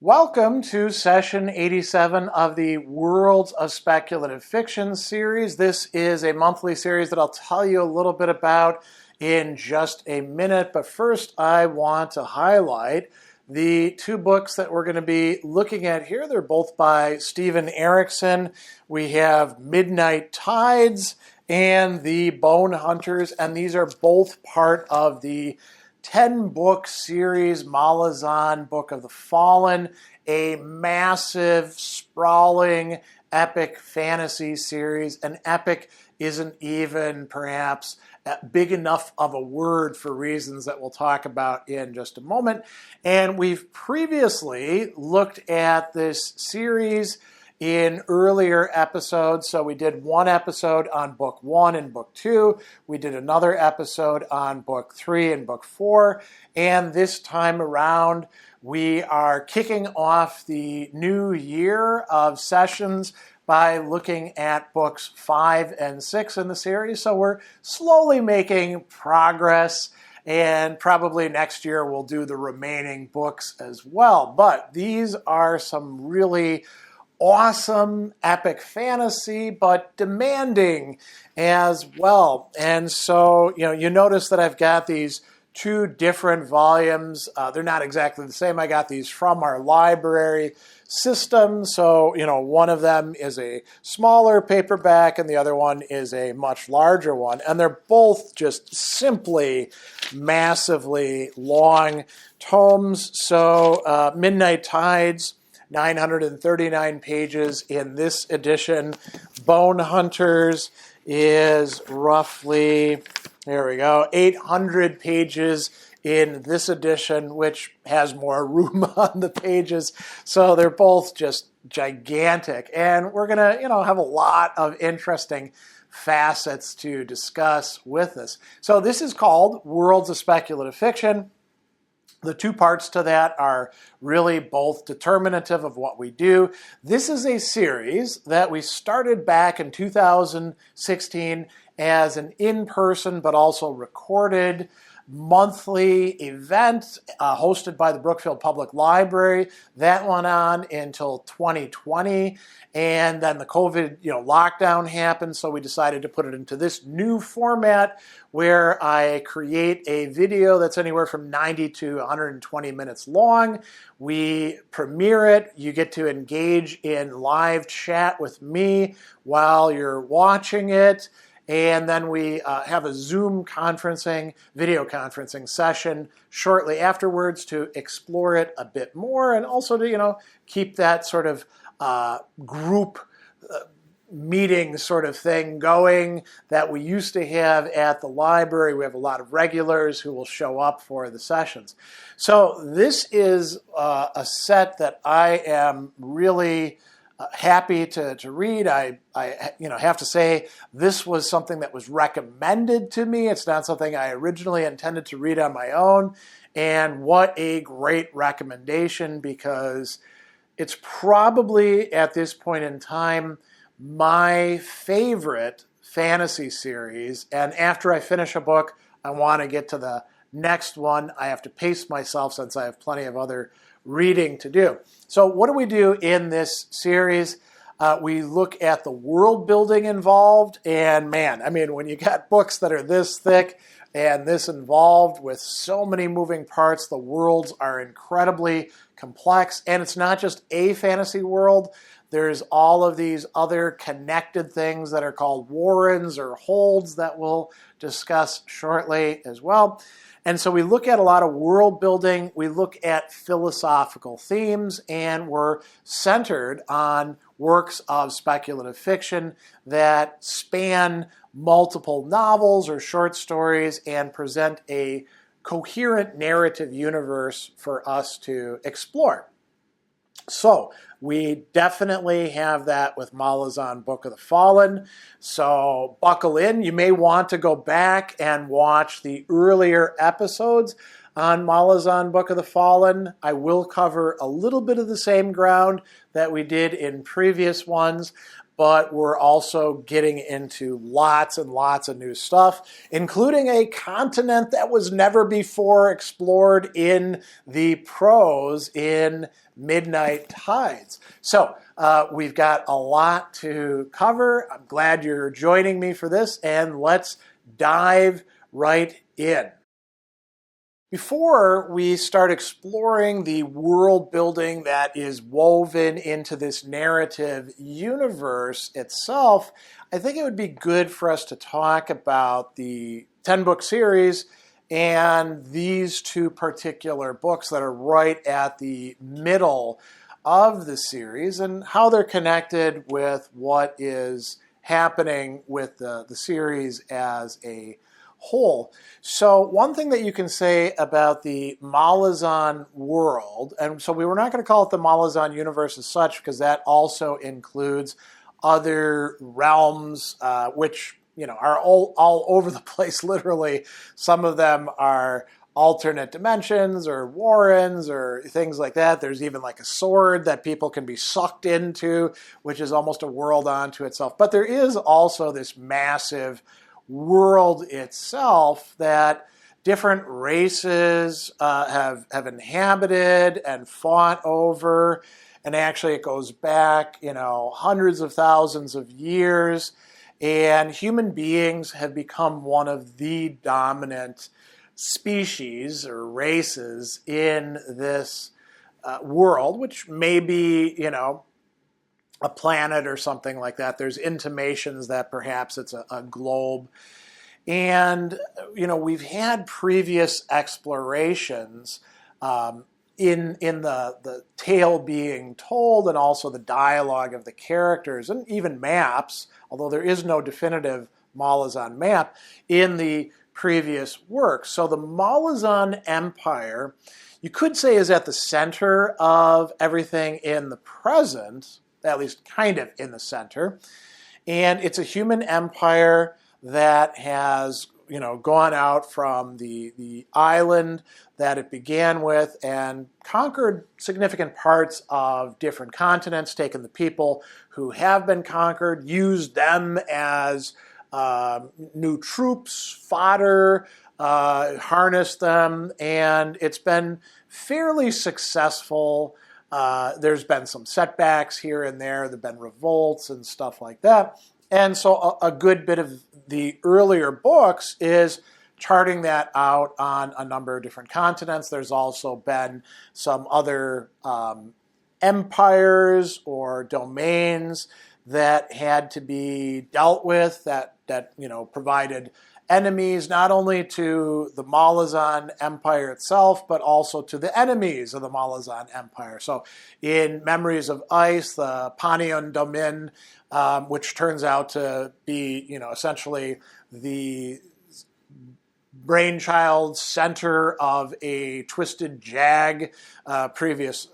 Welcome to session 87 of the Worlds of Speculative Fiction series. This is a monthly series that I'll tell you a little bit about in just a minute. But first, I want to highlight the two books that we're going to be looking at here. They're both by Steven Erikson. We have Midnight Tides and the Bonehunters, and these are both part of the 10-book series, Malazan, Book of the Fallen, a massive, sprawling, epic fantasy series. An epic isn't even perhaps big enough of a word for reasons that we'll talk about in just a moment. And we've previously looked at this series in earlier episodes. So we did one episode on book 1 and book 2. We did another episode on book 3 and book 4. And this time around, we are kicking off the new year of sessions by looking at books 5 and 6 in the series. So we're slowly making progress, and probably next year we'll do the remaining books as well. But these are some really awesome epic fantasy, but demanding as well. And so, you notice that I've got these two different volumes. They're not exactly the same. I got these from our library system. So, one of them is a smaller paperback and the other one is a much larger one. And they're both just simply massively long tomes. So, Midnight Tides, 939 pages in this edition. Bonehunters is roughly, 800 pages in this edition, which has more room on the pages. So they're both just gigantic. And we're going to, have a lot of interesting facets to discuss with this. So this is called Worlds of Speculative Fiction. The two parts to that are really both determinative of what we do. This is a series that we started back in 2016 as an in-person but also recorded monthly event hosted by the Brookfield Public Library. That went on until 2020, and then the COVID lockdown happened, so we decided to put it into this new format where I create a video that's anywhere from 90 to 120 minutes long. We premiere it. You get to engage in live chat with me while you're watching it. And then we have a Zoom video conferencing session shortly afterwards to explore it a bit more, and also to, keep that sort of group meeting sort of thing going that we used to have at the library. We have a lot of regulars who will show up for the sessions. So this is a set that I am really happy to read. I have to say this was something that was recommended to me. It's not something I originally intended to read on my own. And what a great recommendation, because it's probably at this point in time my favorite fantasy series. And after I finish a book, I want to get to the next one. I have to pace myself since I have plenty of other reading to do. So what do we do in this series? We look at the world building involved, and man, when you got books that are this thick and this involved with so many moving parts, the worlds are incredibly complex, and it's not just a fantasy world. There's all of these other connected things that are called warrens or holds that we'll discuss shortly as well. And so we look at a lot of world building, we look at philosophical themes, and we're centered on works of speculative fiction that span multiple novels or short stories and present a coherent narrative universe for us to explore. So we definitely have that with Malazan Book of the Fallen. So buckle in. You may want to go back and watch the earlier episodes on Malazan Book of the Fallen. I will cover a little bit of the same ground that we did in previous ones, but we're also getting into lots and lots of new stuff, including a continent that was never before explored in the prose in Midnight Tides. So we've got a lot to cover. I'm glad you're joining me for this, and let's dive right in. Before we start exploring the world building that is woven into this narrative universe itself, I think it would be good for us to talk about the 10-book series and these two particular books that are right at the middle of the series and how they're connected with what is happening with the series as a whole. So one thing that you can say about the Malazan world, and so we were not going to call it the Malazan universe as such because that also includes other realms, which are all over the place. Literally, some of them are alternate dimensions or warrens or things like that. There's even like a sword that people can be sucked into, which is almost a world unto itself. But there is also this massive world itself that different races have inhabited and fought over, and actually it goes back hundreds of thousands of years, and human beings have become one of the dominant species or races in this world, which may be a planet or something like that. There's intimations that perhaps it's a globe. And, we've had previous explorations in the tale being told and also the dialogue of the characters and even maps, although there is no definitive Malazan map in the previous works. So the Malazan Empire, you could say, is at the center of everything in the present, at least kind of in the center. And it's a human empire that has, gone out from the island that it began with and conquered significant parts of different continents, taken the people who have been conquered, used them as new troops, fodder, harnessed them, and it's been fairly successful. There's been some setbacks here and there. There have been revolts and stuff like that. And so a good bit of the earlier books is charting that out on a number of different continents. There's also been some other empires or domains that had to be dealt with that provided enemies not only to the Malazan Empire itself, but also to the enemies of the Malazan Empire. So in Memories of Ice, the Panion Domin, which turns out to be, essentially the brainchild center of a twisted jag, previous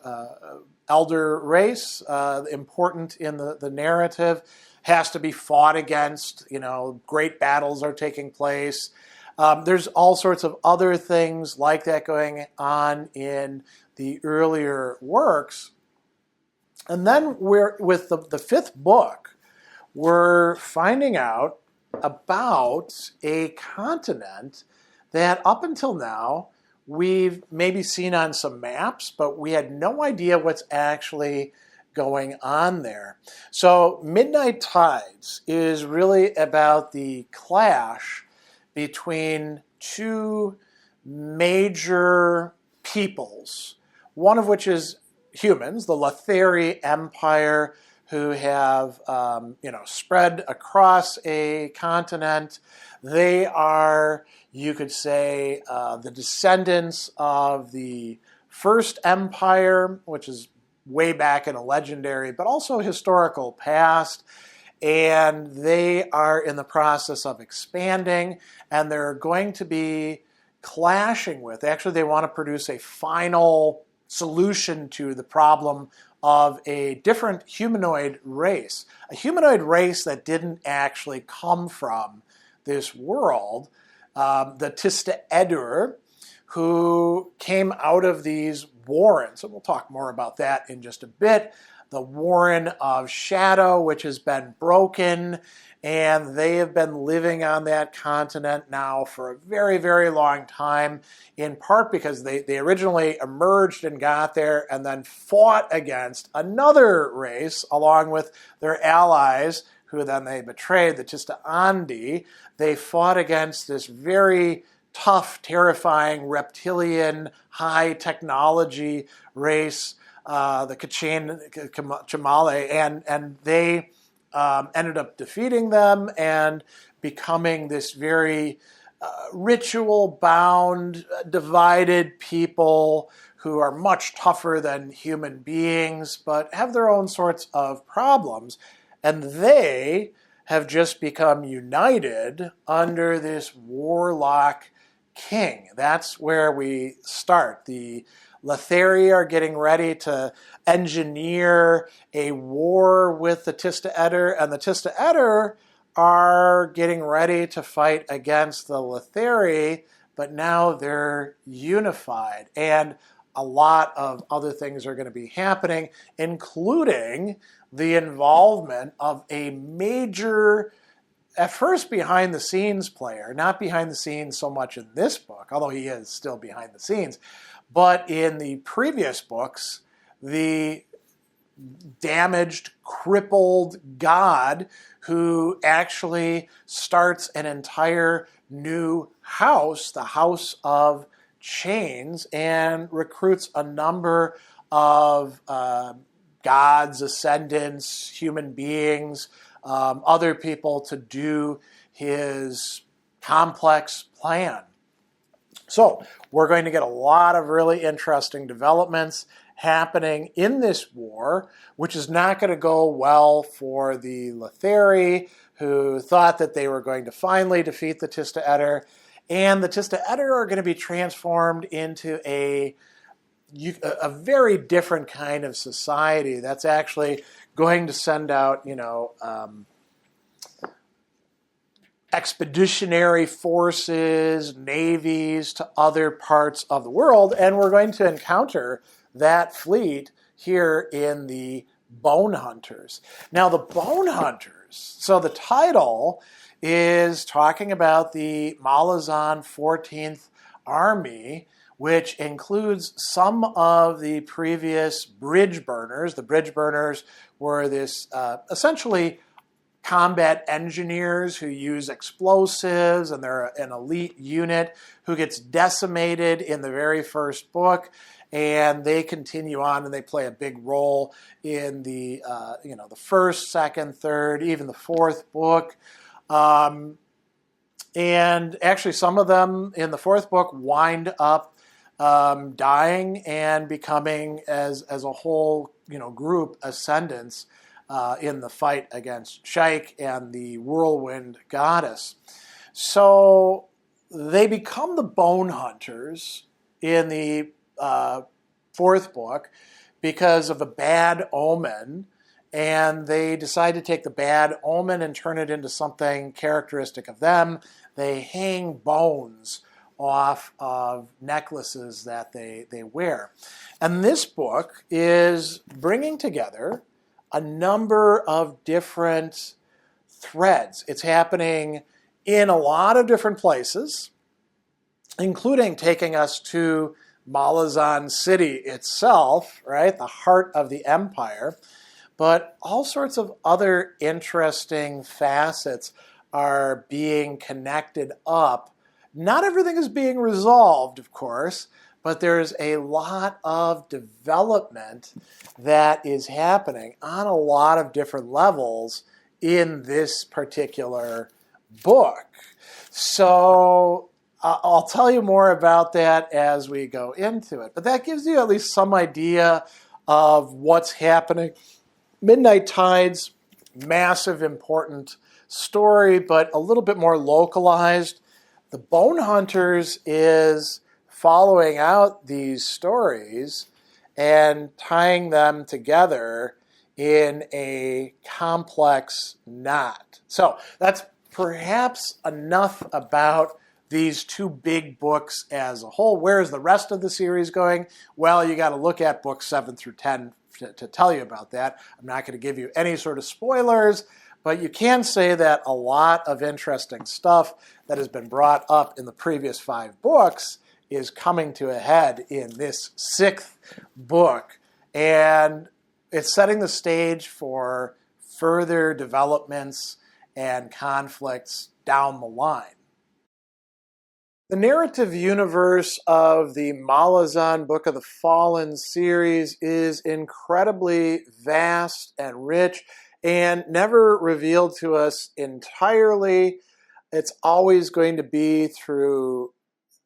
elder race, important in the narrative, has to be fought against. Great battles are taking place. There's all sorts of other things like that going on in the earlier works. And then with the fifth book, we're finding out about a continent that up until now we've maybe seen on some maps, but we had no idea what's actually going on there. So Midnight Tides is really about the clash between two major peoples, one of which is humans, the Letheri Empire, who have spread across a continent. They are, you could say, the descendants of the First Empire, which is way back in a legendary but also historical past. And they are in the process of expanding, and they're going to be clashing with. Actually, they want to produce a final solution to the problem of a different humanoid race, a humanoid race that didn't actually come from this world, the Tiste, who came out of these warrens. And we'll talk more about that in just a bit. The Warren of Shadow, which has been broken, and they have been living on that continent now for a very, very long time, in part because they originally emerged and got there and then fought against another race along with their allies, who then they betrayed, the Tiste. They fought against this very tough, terrifying, reptilian, high technology race, the Chamale, and they ended up defeating them and becoming this very ritual-bound, divided people who are much tougher than human beings, but have their own sorts of problems. And they have just become united under this warlock king. That's where we start. The Letheri are getting ready to engineer a war with the Tiste, and the Tiste are getting ready to fight against the Letheri, but now they're unified. And a lot of other things are going to be happening, including the involvement of a major, at first behind the scenes player, not behind the scenes so much in this book, although he is still behind the scenes, but in the previous books, the damaged, crippled god who actually starts an entire new house, the House of Chains, and recruits a number of gods, ascendants, human beings, other people to do his complex plan. So we're going to get a lot of really interesting developments happening in this war, which is not going to go well for the Letheri, who thought that they were going to finally defeat the Tiste. And the Tiste are going to be transformed into a very different kind of society that's actually going to send out, expeditionary forces, navies to other parts of the world, and we're going to encounter that fleet here in the Bonehunters. Now, the Bonehunters, so the title is talking about the Malazan 14th Army, which includes some of the previous bridge burners. The bridge burners were this essentially combat engineers who use explosives, and they're an elite unit who gets decimated in the very first book, and they continue on and they play a big role in the the first, second, third, even the fourth book. And actually, some of them in the fourth book wind up dying and becoming, as a whole, group, ascendants in the fight against Shaik and the whirlwind goddess. So they become the Bonehunters in the fourth book because of a bad omen, and they decide to take the bad omen and turn it into something characteristic of them. They hang bones off of necklaces that they wear. And this book is bringing together a number of different threads. It's happening in a lot of different places, including taking us to Malazan city itself, right, the heart of the empire, but all sorts of other interesting facets are being connected up. Not everything is being resolved, of course, but there's a lot of development that is happening on a lot of different levels in this particular book. So I'll tell you more about that as we go into it. But that gives you at least some idea of what's happening. Midnight Tides, massive, important story, but a little bit more localized. The Bonehunters is following out these stories and tying them together in a complex knot. So that's perhaps enough about these two big books as a whole. Where is the rest of the series going? Well, you got to look at books 7 through 10 to tell you about that. I'm not going to give you any sort of spoilers, but you can say that a lot of interesting stuff that has been brought up in the previous 5 books is coming to a head in this 6th book. And it's setting the stage for further developments and conflicts down the line. The narrative universe of the Malazan Book of the Fallen series is incredibly vast and rich and never revealed to us entirely. It's always going to be through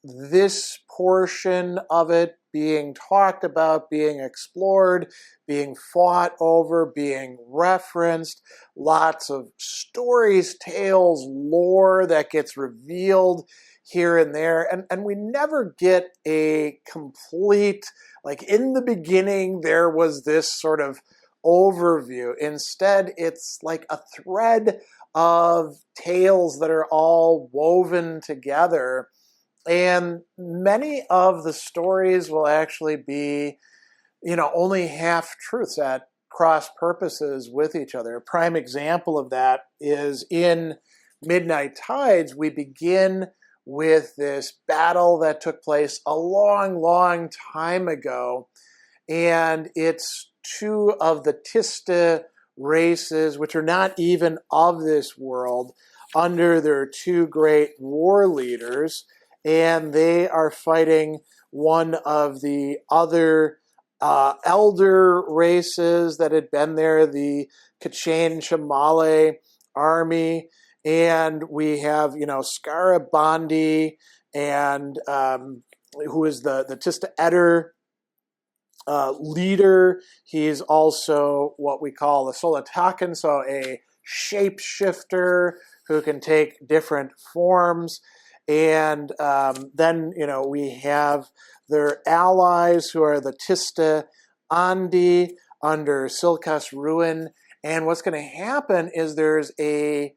this portion of it being talked about, being explored, being fought over, being referenced, lots of stories, tales, lore that gets revealed here and there, and we never get a complete, like in the beginning there was this sort of overview. Instead, it's like a thread of tales that are all woven together. And many of the stories will actually be, only half-truths at cross purposes with each other. A prime example of that is in Midnight Tides. We begin with this battle that took place a long, long time ago. And it's 2 of the Tiste races, which are not even of this world, under their 2 great war leaders. And they are fighting one of the other elder races that had been there, the Kachain Shamale army. And we have, Scarabandi, and who is the Tiste Eder leader. He's also what we call a Solitakan, so a shapeshifter who can take different forms. And then, we have their allies who are the Tiste Andi under Silkas Ruin. And what's going to happen is there's a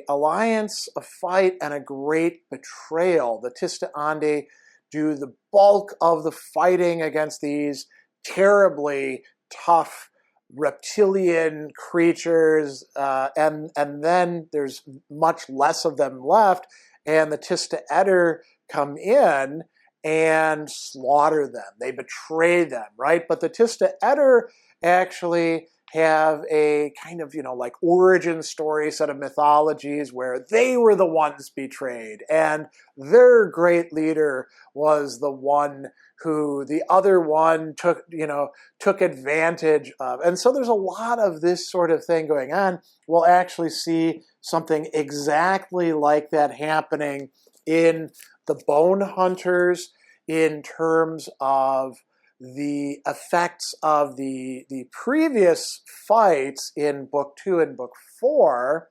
alliance, a fight, and a great betrayal. The Tiste Andi do the bulk of the fighting against these terribly tough reptilian creatures, and then there's much less of them left, and the Tiste Eder come in and slaughter them. They betray them, right? But the Tiste Eder actually have a kind of, like origin story set of mythologies where they were the ones betrayed, and their great leader was the one who the other one took advantage of. And so there's a lot of this sort of thing going on. We'll actually see something exactly like that happening in the Bonehunters in terms of the effects of the previous fights in Book 2 and Book 4,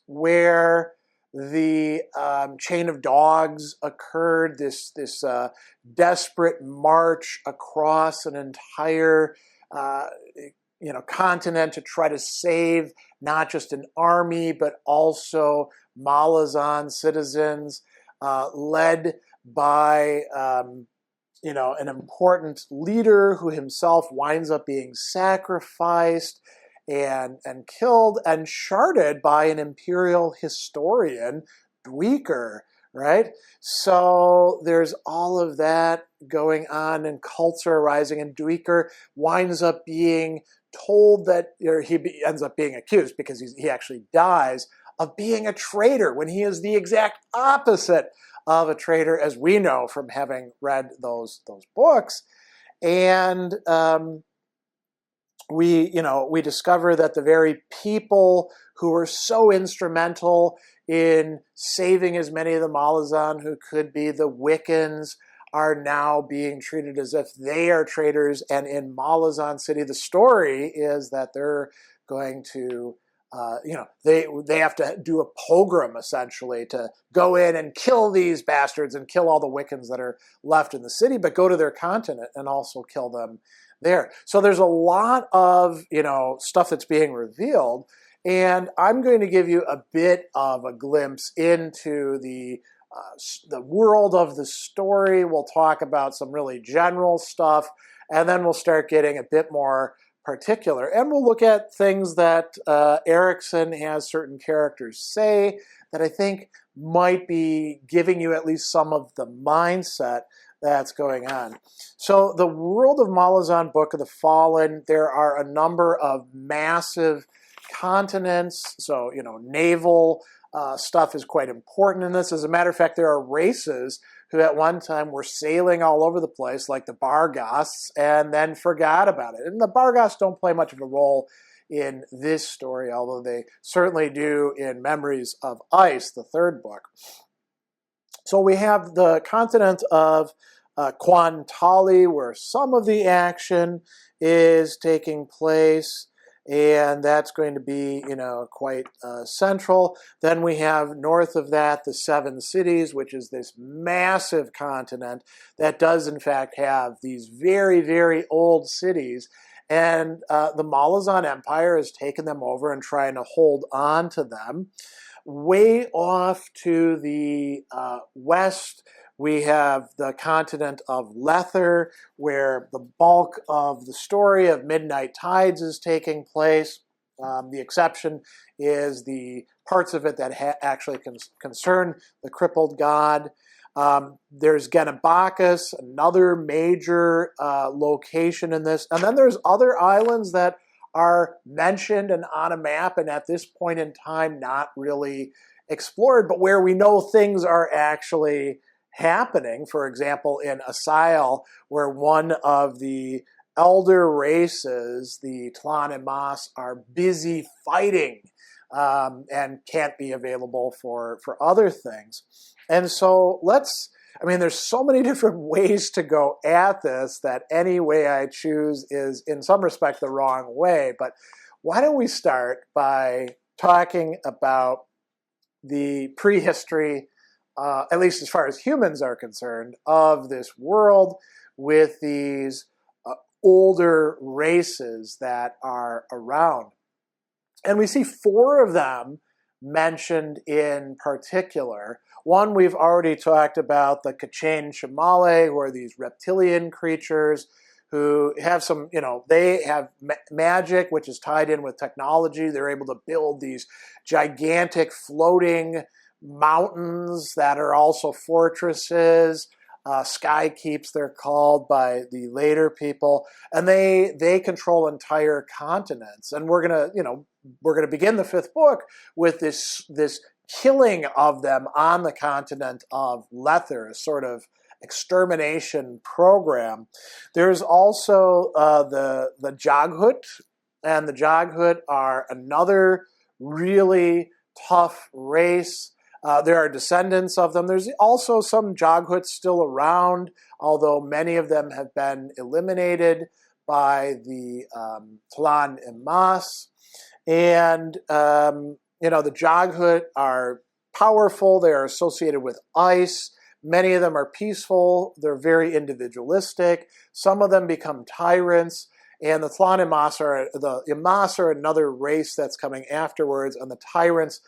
where the chain of dogs occurred, this desperate march across an entire continent to try to save not just an army, but also Malazan citizens, led by an important leader who himself winds up being sacrificed and killed and sharded by an imperial historian, Dweeker, right? So there's all of that going on, and cults are arising, and Dweeker winds up being told that, ends up being accused, because he actually dies, of being a traitor, when he is the exact opposite of a traitor, as we know from having read those books. And we discover that the very people who were so instrumental in saving as many of the Malazan who could be the Wiccans are now being treated as if they are traitors. And in Malazan City, the story is that they're going to they have to do a pogrom essentially to go in and kill these bastards and kill all the Wiccans that are left in the city, but go to their continent and also kill them there. So there's a lot of stuff that's being revealed, and I'm going to give you a bit of a glimpse into the world of the story. We'll talk about some really general stuff, and then we'll start getting a bit more particular. And we'll look at things that Erikson has certain characters say that I think might be giving you at least some of the mindset that's going on. So the World of Malazan, Book of the Fallen, there are a number of massive continents. So, naval stuff is quite important in this. As a matter of fact, there are races who at one time were sailing all over the place, like the Barghats, and then forgot about it. And the Barghats don't play much of a role in this story, although they certainly do in Memories of Ice, the third book. So we have the continent of Quantali, where some of the action is taking place, and that's going to be, quite central. Then we have north of that the Seven Cities, which is this massive continent that does in fact have these very, very old cities. And the Malazan Empire has taken them over and trying to hold on to them. Way off to the west, we have the continent of Lether, where the bulk of the story of Midnight Tides is taking place. The exception is the parts of it that actually concern the crippled god. There's Genebacus, another major location in this. And then there's other islands that are mentioned and on a map and at this point in time not really explored, but where we know things are actually happening. For example, in Asile, where one of the elder races, the Tlan-Imas, are busy fighting and can't be available for other things. And so there's so many different ways to go at this that any way I choose is in some respect the wrong way. But why don't we start by talking about the prehistory, at least as far as humans are concerned, of this world with these older races that are around. And we see 4 of them mentioned in particular. One we've already talked about, the Kachain Shamale, who are these reptilian creatures who have some, they have magic, which is tied in with technology. They're able to build these gigantic floating mountains that are also fortresses. Sky keeps, they're called by the later people, and they control entire continents. And we're gonna begin the 5th book with this killing of them on the continent of Lether, a sort of extermination program. There's also the Joghut, and the Joghut are another really tough race. There are descendants of them. There's also some Joghuts still around, although many of them have been eliminated by the Tlan-Imas. And, the Joghut are powerful. They are associated with ice. Many of them are peaceful. They're very individualistic. Some of them become tyrants. And the Tlan-Imas are another race that's coming afterwards, and the tyrants,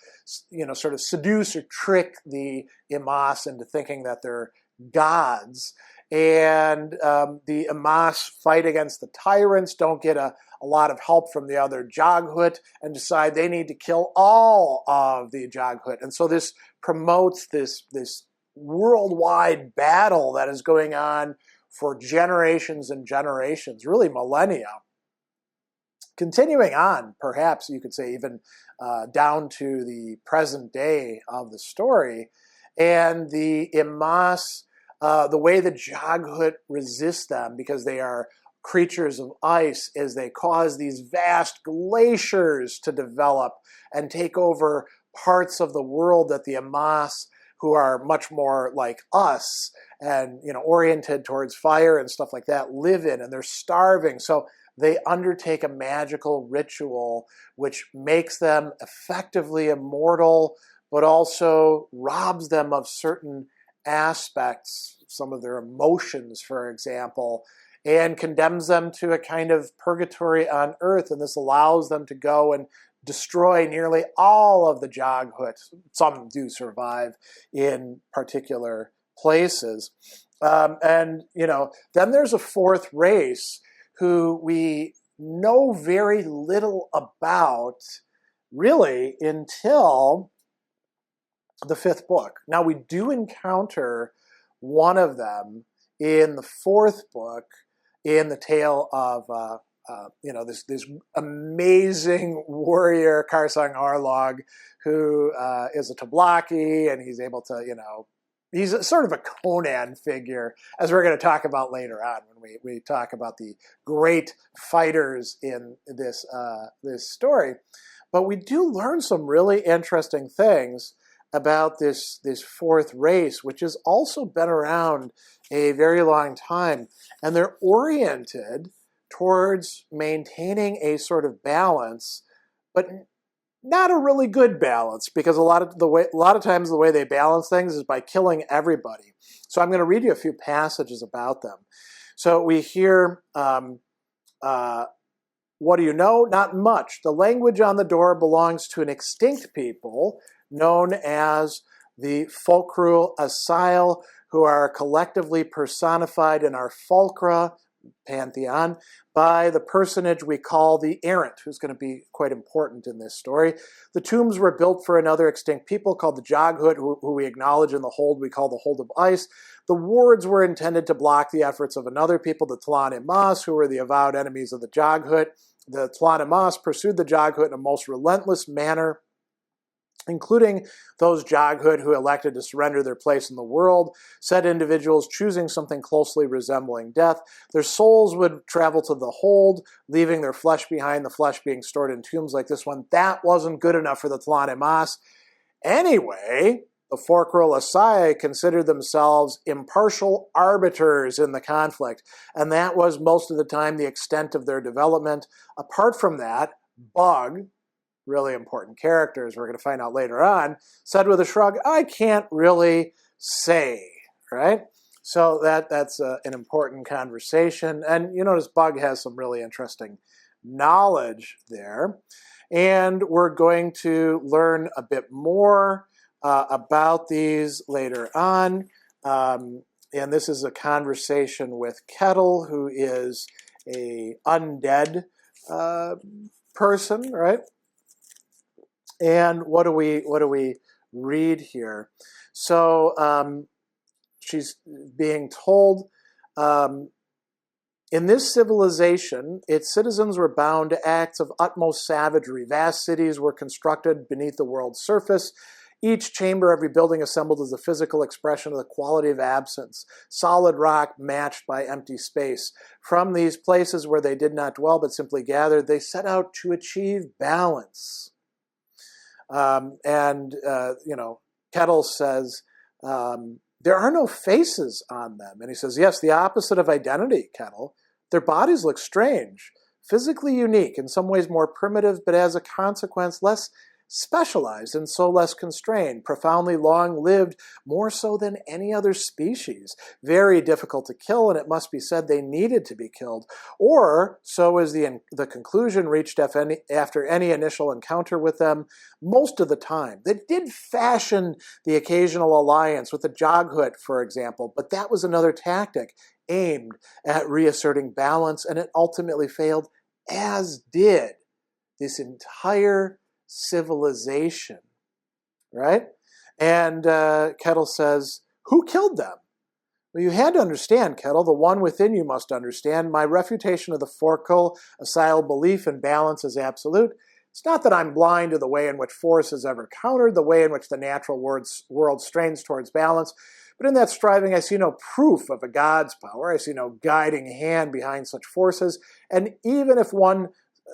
sort of seduce or trick the Imas into thinking that they're gods. And the Imas fight against the tyrants, don't get a lot of help from the other Joghut, and decide they need to kill all of the Joghut. And so this promotes this worldwide battle that is going on for generations and generations, really millennia. Continuing on, perhaps you could say even down to the present day of the story. And the Imas, the way the Joghut resist them, because they are creatures of ice, is they cause these vast glaciers to develop and take over parts of the world that the Imas, who are much more like us and oriented towards fire and stuff like that, live in, and they're starving. So they undertake a magical ritual which makes them effectively immortal, but also robs them of certain aspects, some of their emotions, for example, and condemns them to a kind of purgatory on Earth. And this allows them to go and destroy nearly all of the Joghut. Some do survive in particular places. Then there's a fourth race who we know very little about, really, until the fifth book. Now, we do encounter one of them in the fourth book, in the tale of this amazing warrior, Karsang Harlog, who is a Tablaki, and he's able to, he's sort of a Conan figure, as we're going to talk about later on when we talk about the great fighters in this story. But we do learn some really interesting things about this fourth race, which has also been around a very long time. And they're oriented towards maintaining a sort of balance, but not a really good balance, because a lot of times the way they balance things is by killing everybody. So I'm going to read you a few passages about them. So we hear, what do you know? Not much. The language on the door belongs to an extinct people known as the Forrhel Asile, who are collectively personified in our Fulcra pantheon by the personage we call the Errant, who's going to be quite important in this story. The tombs were built for another extinct people called the Joghut, who we acknowledge in the hold we call the Hold of Ice. The wards were intended to block the efforts of another people, the Tlanimas, who were the avowed enemies of the Joghut. The Tlanimas pursued the Joghut in a most relentless manner, including those Joghut who elected to surrender their place in the world, said individuals choosing something closely resembling death. Their souls would travel to the hold, leaving their flesh behind, the flesh being stored in tombs like this one. That wasn't good enough for the Tlanimas. Anyway, the Forrhel Asile considered themselves impartial arbiters in the conflict, and that was most of the time the extent of their development. Apart from that, Bug, really important characters we're going to find out later on, said with a shrug, I can't really say, right? So that's an important conversation. And you notice Bug has some really interesting knowledge there. And we're going to learn a bit more about these later on. And this is a conversation with Kettle, who is a undead person, right? And what do we read here? So she's being told, in this civilization, its citizens were bound to acts of utmost savagery. Vast cities were constructed beneath the world's surface. Each chamber, every building assembled as a physical expression of the quality of absence, solid rock matched by empty space. From these places where they did not dwell but simply gathered, they set out to achieve balance. Kettle says, there are no faces on them. And he says, yes, the opposite of identity, Kettle. Their bodies look strange, physically unique, in some ways more primitive, but as a consequence less specialized and so less constrained, profoundly long-lived, more so than any other species, very difficult to kill, and it must be said they needed to be killed, or so is the conclusion reached after any initial encounter with them. Most of the time, they did fashion the occasional alliance with the Joghut, for example, but that was another tactic aimed at reasserting balance, and it ultimately failed, as did this entire civilization, right? And Kettle says, who killed them? Well, you had to understand, Kettle, the one within you must understand. My refutation of the Forrhel Asile belief in balance is absolute. It's not that I'm blind to the way in which force is ever countered, the way in which the natural world strains towards balance, but in that striving I see no proof of a god's power. I see no guiding hand behind such forces, and even if one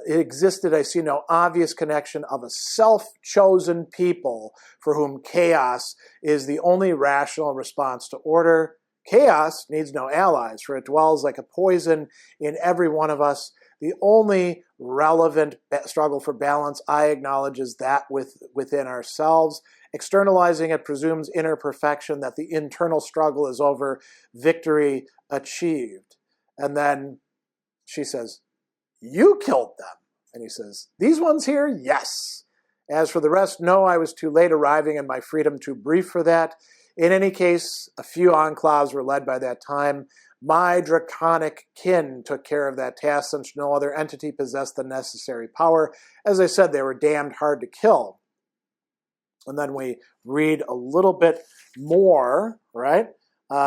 existed, I see no obvious connection of a self-chosen people for whom chaos is the only rational response to order. Chaos needs no allies, for it dwells like a poison in every one of us. The only relevant struggle for balance I acknowledge is that within ourselves. Externalizing it presumes inner perfection, that the internal struggle is over, victory achieved. And then she says, you killed them. And he says, these ones here, yes. As for the rest, no, I was too late, arriving and my freedom too brief for that. In any case, a few enclaves were led by that time. My draconic kin took care of that task, since no other entity possessed the necessary power. As I said, they were damned hard to kill. And then we read a little bit more, right?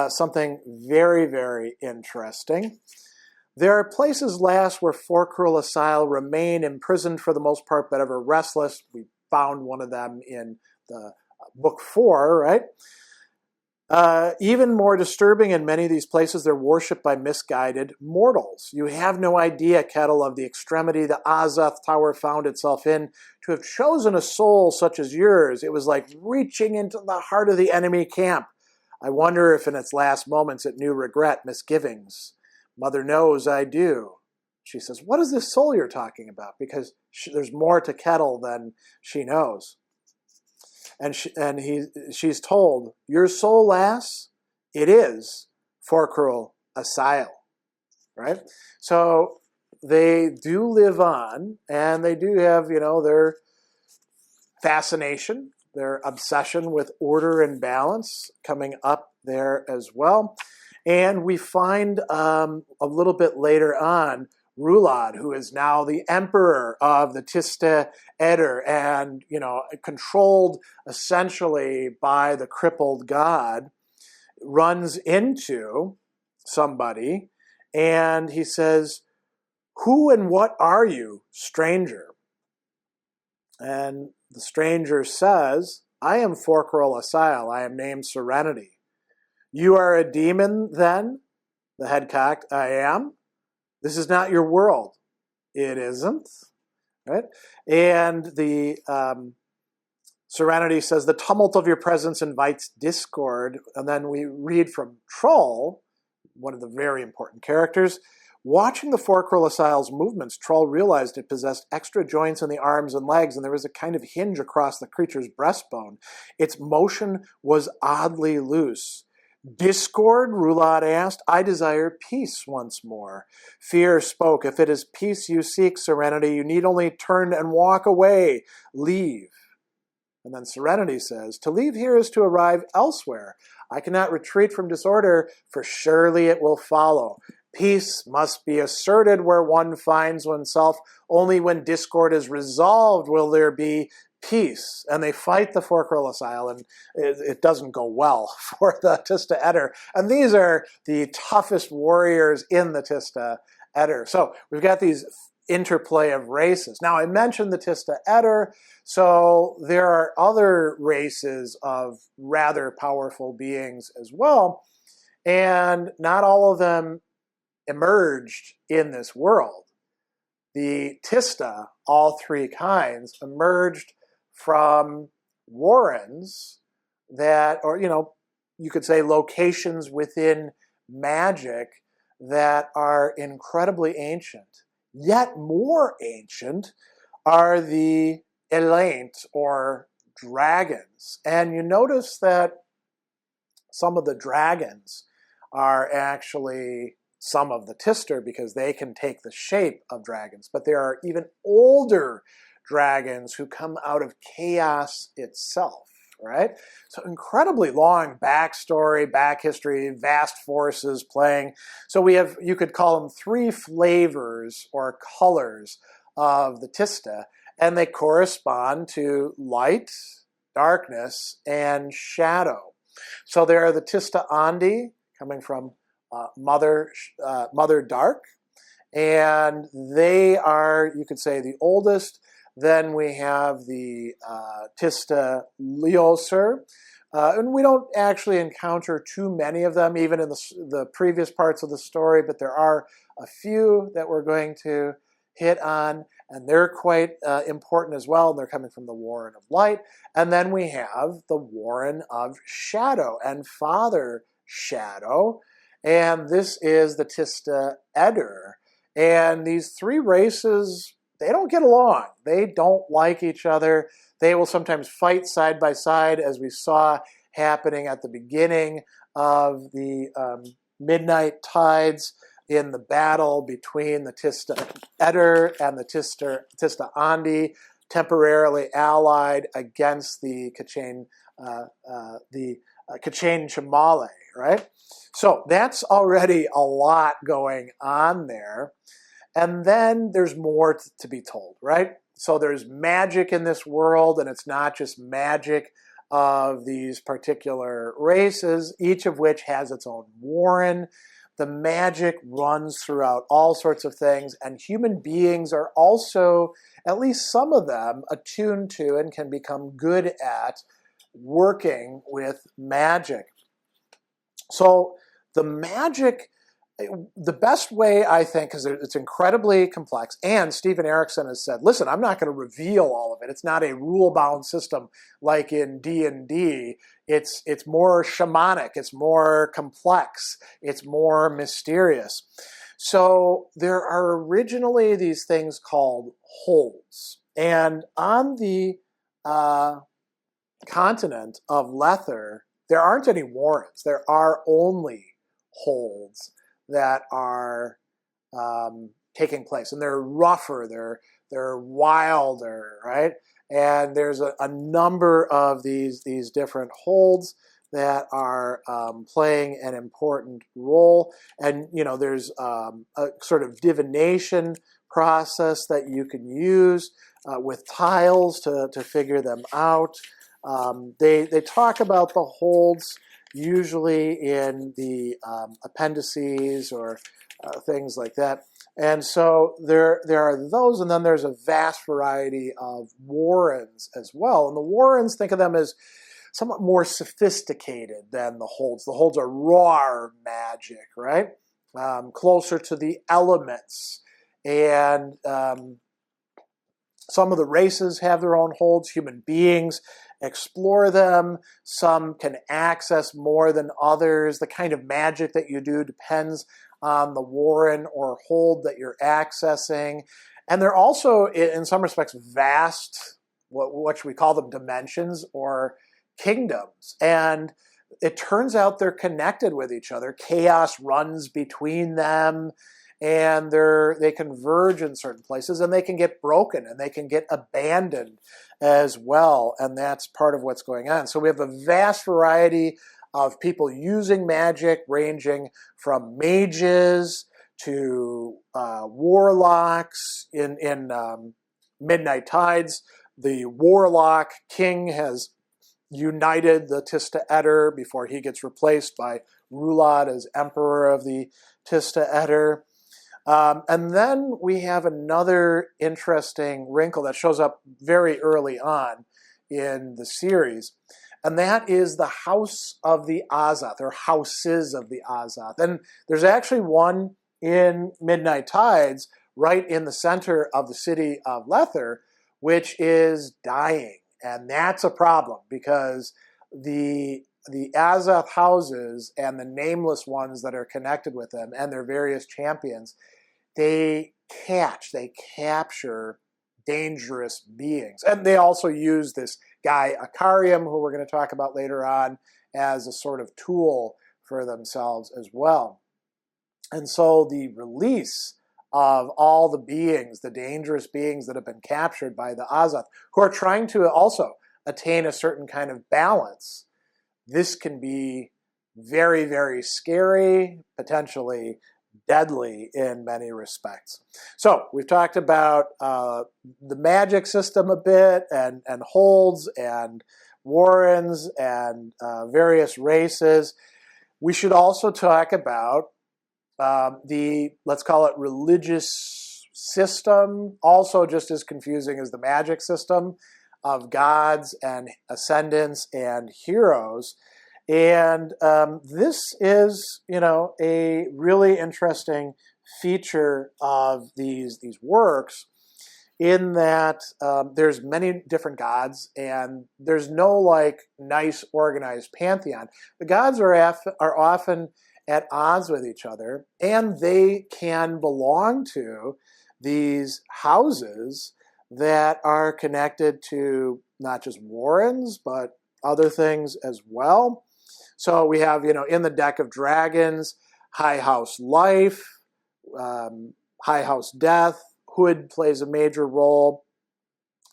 Something very, very interesting. There are places, lass, where Forrhel Asile remain imprisoned for the most part, but ever restless. We found one of them in the book 4, right? Even more disturbing, in many of these places, they're worshipped by misguided mortals. You have no idea, Kettle, of the extremity the Azath tower found itself in. To have chosen a soul such as yours, it was like reaching into the heart of the enemy camp. I wonder if in its last moments it knew regret, misgivings. Mother knows I do. She says, what is this soul you're talking about? Because there's more to Kettle than she knows. And she's told, your soul, lass, it is Forrhel Asile, right? So they do live on, and they do have, their fascination, their obsession with order and balance coming up there as well. And we find a little bit later on Rulad, who is now the emperor of the Tiste and, controlled essentially by the crippled god, runs into somebody and he says, who and what are you, stranger? And the stranger says, I am Forrhel Asile. I am named Serenity. You are a demon, then? The head cocked, I am. This is not your world. It isn't, right? And the Serenity says, the tumult of your presence invites discord. And then we read from Troll, one of the very important characters. Watching the Forrhel Asile's movements, Troll realized it possessed extra joints in the arms and legs, and there was a kind of hinge across the creature's breastbone. Its motion was oddly loose. Discord, Rulad asked. I desire peace once more. Fear spoke. If it is peace you seek, Serenity, you need only turn and walk away. Leave. And then Serenity says, to leave here is to arrive elsewhere. I cannot retreat from disorder, for surely it will follow. Peace must be asserted where one finds oneself. Only when discord is resolved will there be peace. And they fight the Forrhel Asile, and it doesn't go well for the Tiste. And these are the toughest warriors in the Tiste. So we've got these interplay of races. Now, I mentioned the Tiste, so there are other races of rather powerful beings as well, and not all of them emerged in this world. The Tiste, all three kinds, emerged from warrens that, or you could say locations within magic that are incredibly ancient. Yet more ancient are the Elaint, or dragons. And you notice that some of the dragons are actually some of the Tiste, because they can take the shape of dragons. But there are even older dragons who come out of chaos itself, right? So incredibly long backstory, back history, vast forces playing. So we have, you could call them three flavors or colors of the Tiste, and they correspond to light, darkness, and shadow. So there are the Tiste Andi, coming from Mother Dark, and they are, you could say, the oldest. Then we have the Tiste Lioser, and we don't actually encounter too many of them, even in the previous parts of the story, but there are a few that we're going to hit on, and they're quite important as well, and they're coming from the Warren of Light. And then we have the Warren of Shadow and Father Shadow, and this is the Tiste Eder. And these three races, they don't get along. They don't like each other. They will sometimes fight side by side, as we saw happening at the beginning of the Midnight Tides in the battle between the Tiste Eder and the Tiste Andi, temporarily allied against the Kachane Chamale, right? So that's already a lot going on there. And then there's more to be told, right? So there's magic in this world, and it's not just magic of these particular races, each of which has its own warren. The magic runs throughout all sorts of things, and human beings are also, at least some of them, attuned to and can become good at working with magic. So the magic, the best way, I think, because it's incredibly complex, and Stephen Erikson has said, listen, I'm not going to reveal all of it. It's not a rule-bound system like in D&D. It's more shamanic. It's more complex. It's more mysterious. So there are originally these things called holds. And on the continent of Lether, there aren't any warrens. There are only holds that are taking place, and they're rougher, they're wilder, right? And there's a number of these different holds that are playing an important role. And there's a sort of divination process that you can use with tiles to figure them out. They talk about the holds usually in the appendices or things like that. And so there are those, and then there's a vast variety of warrens as well. And the warrens, think of them as somewhat more sophisticated than the holds. The holds are raw magic, right? Closer to the elements. And some of the races have their own holds. Human beings explore them. Some can access more than others. The kind of magic that you do depends on the warren or hold that you're accessing. And they're also, in some respects, vast, what should we call them, dimensions or kingdoms. And it turns out they're connected with each other. Chaos runs between them, and they converge in certain places, and they can get broken, and they can get abandoned as well, and that's part of what's going on. So we have a vast variety of people using magic, ranging from mages to warlocks. In Midnight Tides, the warlock king has united the Tiste Eder before he gets replaced by Rulad as emperor of the Tiste Eder. And then we have another interesting wrinkle that shows up very early on in the series, and that is the House of the Azath, or Houses of the Azath. And there's actually one in Midnight Tides right in the center of the city of Lether, which is dying. And that's a problem, because the Azath houses and the nameless ones that are connected with them and their various champions, they capture dangerous beings. And they also use this guy Akarium, who we're going to talk about later on, as a sort of tool for themselves as well. And so the release of all the beings, the dangerous beings that have been captured by the Azath, who are trying to also attain a certain kind of balance, this can be very, very scary, potentially deadly in many respects. So we've talked about the magic system a bit, and holds and warrens and various races. We should also talk about let's call it religious system, also just as confusing as the magic system, of gods and ascendants and heroes. And this is, a really interesting feature of these works, in that there's many different gods, and there's no nice organized pantheon. The gods are often at odds with each other, and they can belong to these houses that are connected to not just warrens, but other things as well. So we have, in the deck of dragons, High House Life, High House Death, Hood plays a major role,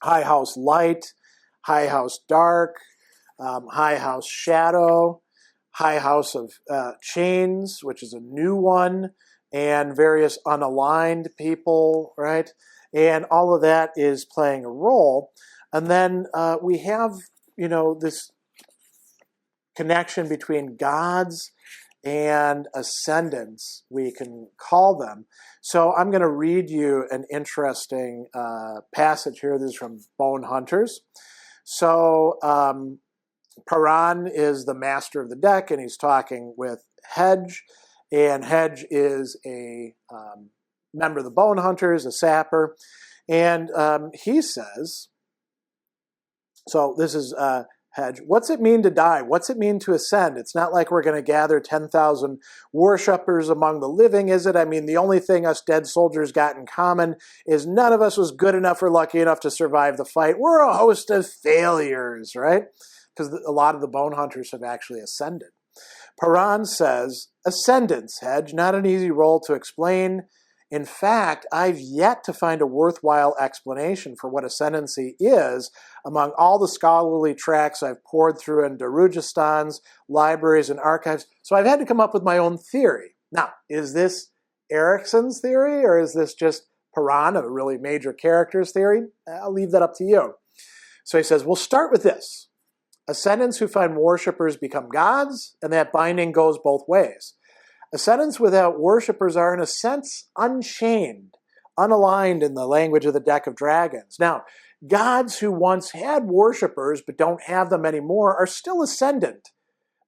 High House Light, High House Dark, High House Shadow, High House of Chains, which is a new one, and various unaligned people, right? And all of that is playing a role. And then we have, this connection between gods and ascendants, we can call them. So I'm going to read you an interesting passage here. This is from Bonehunters. So Paran is the master of the deck, and he's talking with Hedge. And Hedge is a member of the Bonehunters, a sapper. And he says, so this is Hedge, what's it mean to die? What's it mean to ascend? It's not like we're going to gather 10,000 worshippers among the living, is it? I mean, the only thing us dead soldiers got in common is none of us was good enough or lucky enough to survive the fight. We're a host of failures, right? Because a lot of the Bonehunters have actually ascended. Paran says, ascendants, Hedge, not an easy role to explain. In fact, I've yet to find a worthwhile explanation for what ascendancy is among all the scholarly tracts I've poured through in Darujastan's libraries and archives. So I've had to come up with my own theory. Now, is this Erikson's theory, or is this just Paran, a really major character's theory? I'll leave that up to you. So he says, we'll start with this. Ascendants who find worshippers become gods, and that binding goes both ways. Ascendants without worshippers are, in a sense, unchained, unaligned in the language of the deck of dragons. Now, gods who once had worshippers but don't have them anymore are still ascendant,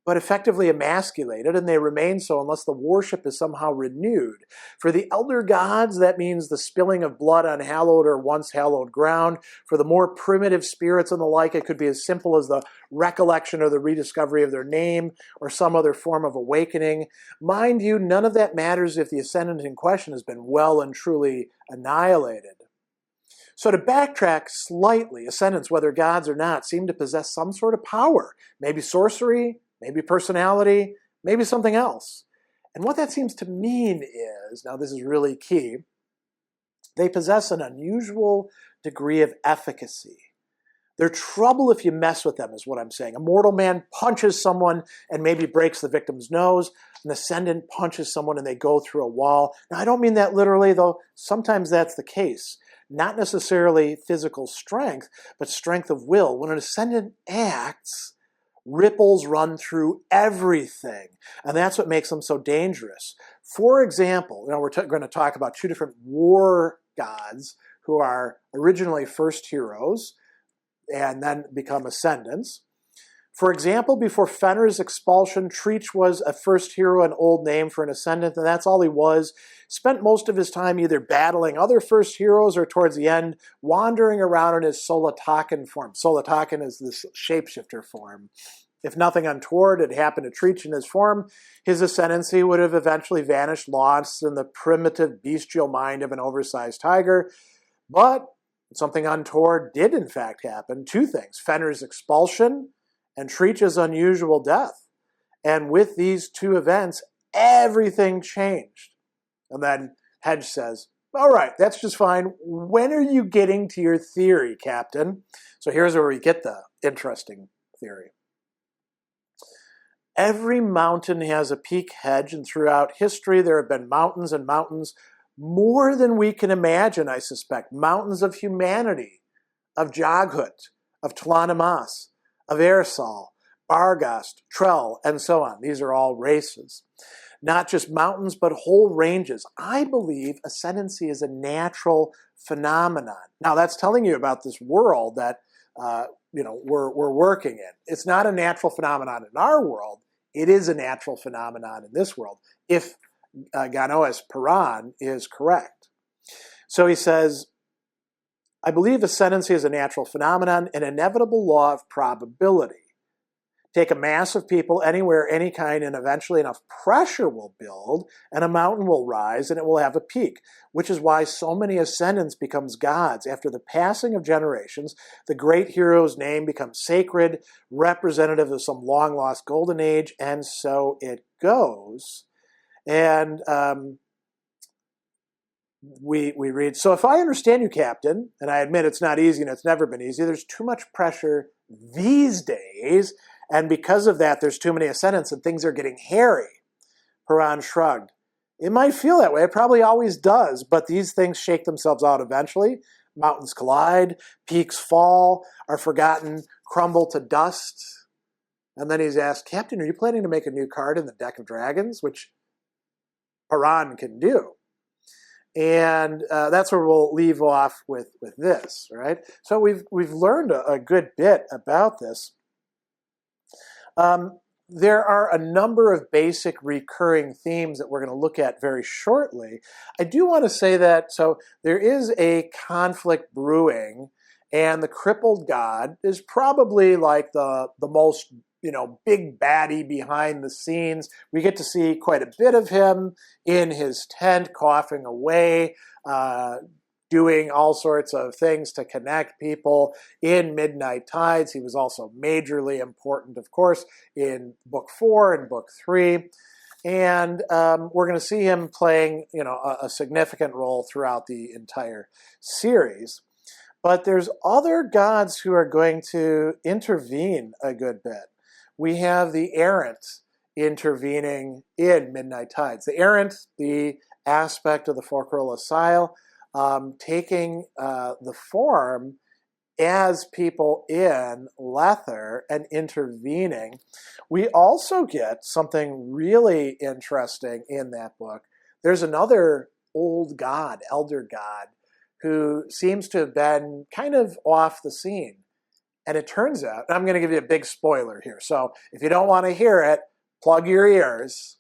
but effectively emasculated, and they remain so unless the worship is somehow renewed. For the elder gods, that means the spilling of blood on hallowed or once hallowed ground. For the more primitive spirits and the like, it could be as simple as the recollection or the rediscovery of their name or some other form of awakening. Mind you, none of that matters if the ascendant in question has been well and truly annihilated. So to backtrack slightly, ascendants, whether gods or not, seem to possess some sort of power, maybe sorcery, maybe personality, maybe something else. And what that seems to mean is, now this is really key, they possess an unusual degree of efficacy. They're trouble if you mess with them, is what I'm saying. A mortal man punches someone and maybe breaks the victim's nose. An ascendant punches someone and they go through a wall. Now, I don't mean that literally, though. Sometimes that's the case. Not necessarily physical strength, but strength of will. When an ascendant acts, ripples run through everything. And that's what makes them so dangerous. For example, we're going to talk about two different war gods who are originally first heroes and then become ascendants. For example, before Fenrir's expulsion, Treach was a first hero, an old name for an ascendant, and that's all he was. Spent most of his time either battling other first heroes or towards the end, wandering around in his Solatakan form. Solatakan is this shapeshifter form. If nothing untoward had happened to Treach in his form, his ascendancy would have eventually vanished, lost in the primitive bestial mind of an oversized tiger. But something untoward did in fact happen. Two things: Fenrir's expulsion and Treach's unusual death. And with these two events, everything changed. And then Hedge says, all right, that's just fine. When are you getting to your theory, Captain? So here's where we get the interesting theory. Every mountain has a peak, Hedge, and throughout history there have been mountains and mountains, more than we can imagine, I suspect. Mountains of humanity, of Jaghut, of Tlanamas, of Ersal, Bargast, Trell, and so on. These are all races. Not just mountains, but whole ranges. I believe ascendancy is a natural phenomenon. Now, that's telling you about this world that we're working in. It's not a natural phenomenon in our world. It is a natural phenomenon in this world, if Ganoes Paran is correct. So he says, I believe ascendancy is a natural phenomenon, an inevitable law of probability. Take a mass of people anywhere, any kind, and eventually enough pressure will build, and a mountain will rise, and it will have a peak, which is why so many ascendants becomes gods. After the passing of generations, the great hero's name becomes sacred, representative of some long-lost golden age, and so it goes. And we read, so if I understand you, Captain, and I admit it's not easy and it's never been easy, there's too much pressure these days, and because of that, there's too many ascendants and things are getting hairy. Paran shrugged. It might feel that way. It probably always does, but these things shake themselves out eventually. Mountains collide, peaks fall, are forgotten, crumble to dust. And then he's asked, Captain, are you planning to make a new card in the deck of dragons? Which Paran can do. And that's where we'll leave off with this, right? So we've learned a good bit about this. There are a number of basic recurring themes that we're going to look at very shortly. I do want to say that, so there is a conflict brewing, and the crippled god is probably like the most, big baddie behind the scenes. We get to see quite a bit of him in his tent, coughing away, doing all sorts of things to connect people in Midnight Tides. He was also majorly important, of course, in Book 4 and Book 3. And we're going to see him playing, a significant role throughout the entire series. But there's other gods who are going to intervene a good bit. We have the errant intervening in Midnight Tides. The errant, the aspect of the Forrhel Asile, taking the form as people in Lether and intervening. We also get something really interesting in that book. There's another old god, elder god, who seems to have been kind of off the scene. And it turns out, and I'm going to give you a big spoiler here, so if you don't want to hear it, plug your ears.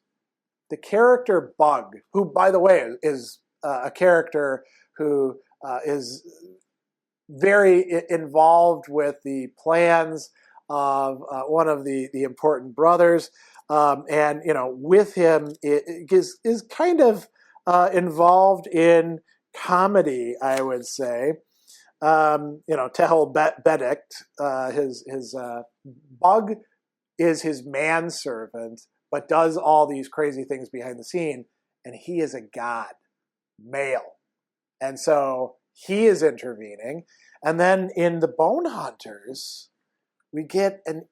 The character Bug, who, by the way, is a character who is very involved with the plans of one of the important brothers, and with him is kind of involved in comedy, I would say. Tehel Bedict, his Bug is his manservant, but does all these crazy things behind the scene, and he is a god, male. And so he is intervening. And then in the Bonehunters, we get an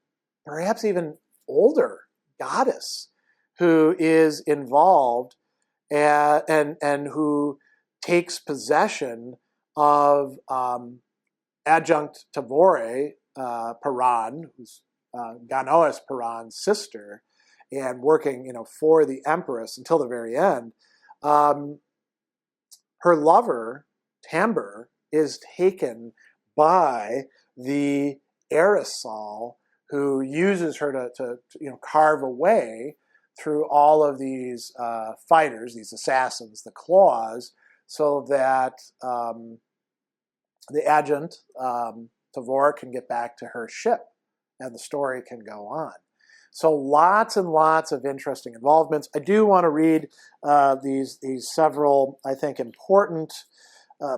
perhaps even older goddess who is involved and who takes possession of adjunct Tavore, Paran, who's Ganoes Paran's sister, and working, for the Empress until the very end. Her lover, Tambur, is taken by the Erikson, who uses her to carve away through all of these fighters, these assassins, the claws, so that the adjutant, Tavor, can get back to her ship and the story can go on. So lots and lots of interesting involvements. I do want to read these several, I think, important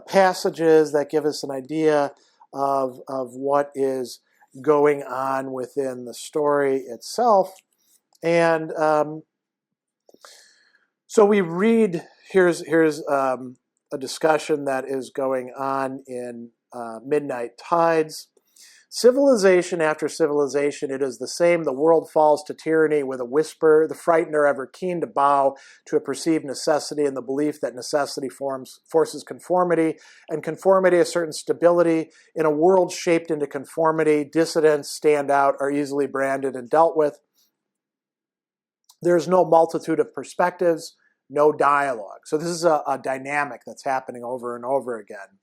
passages that give us an idea of what is going on within the story itself. And so we read, here's a discussion that is going on in Midnight Tides. Civilization after civilization, it is the same. The world falls to tyranny with a whisper. The frightened are ever keen to bow to a perceived necessity in the belief that necessity forces conformity, and conformity a certain stability. In a world shaped into conformity, dissidents stand out, are easily branded and dealt with. There's no multitude of perspectives, no dialogue. So this is a dynamic that's happening over and over again,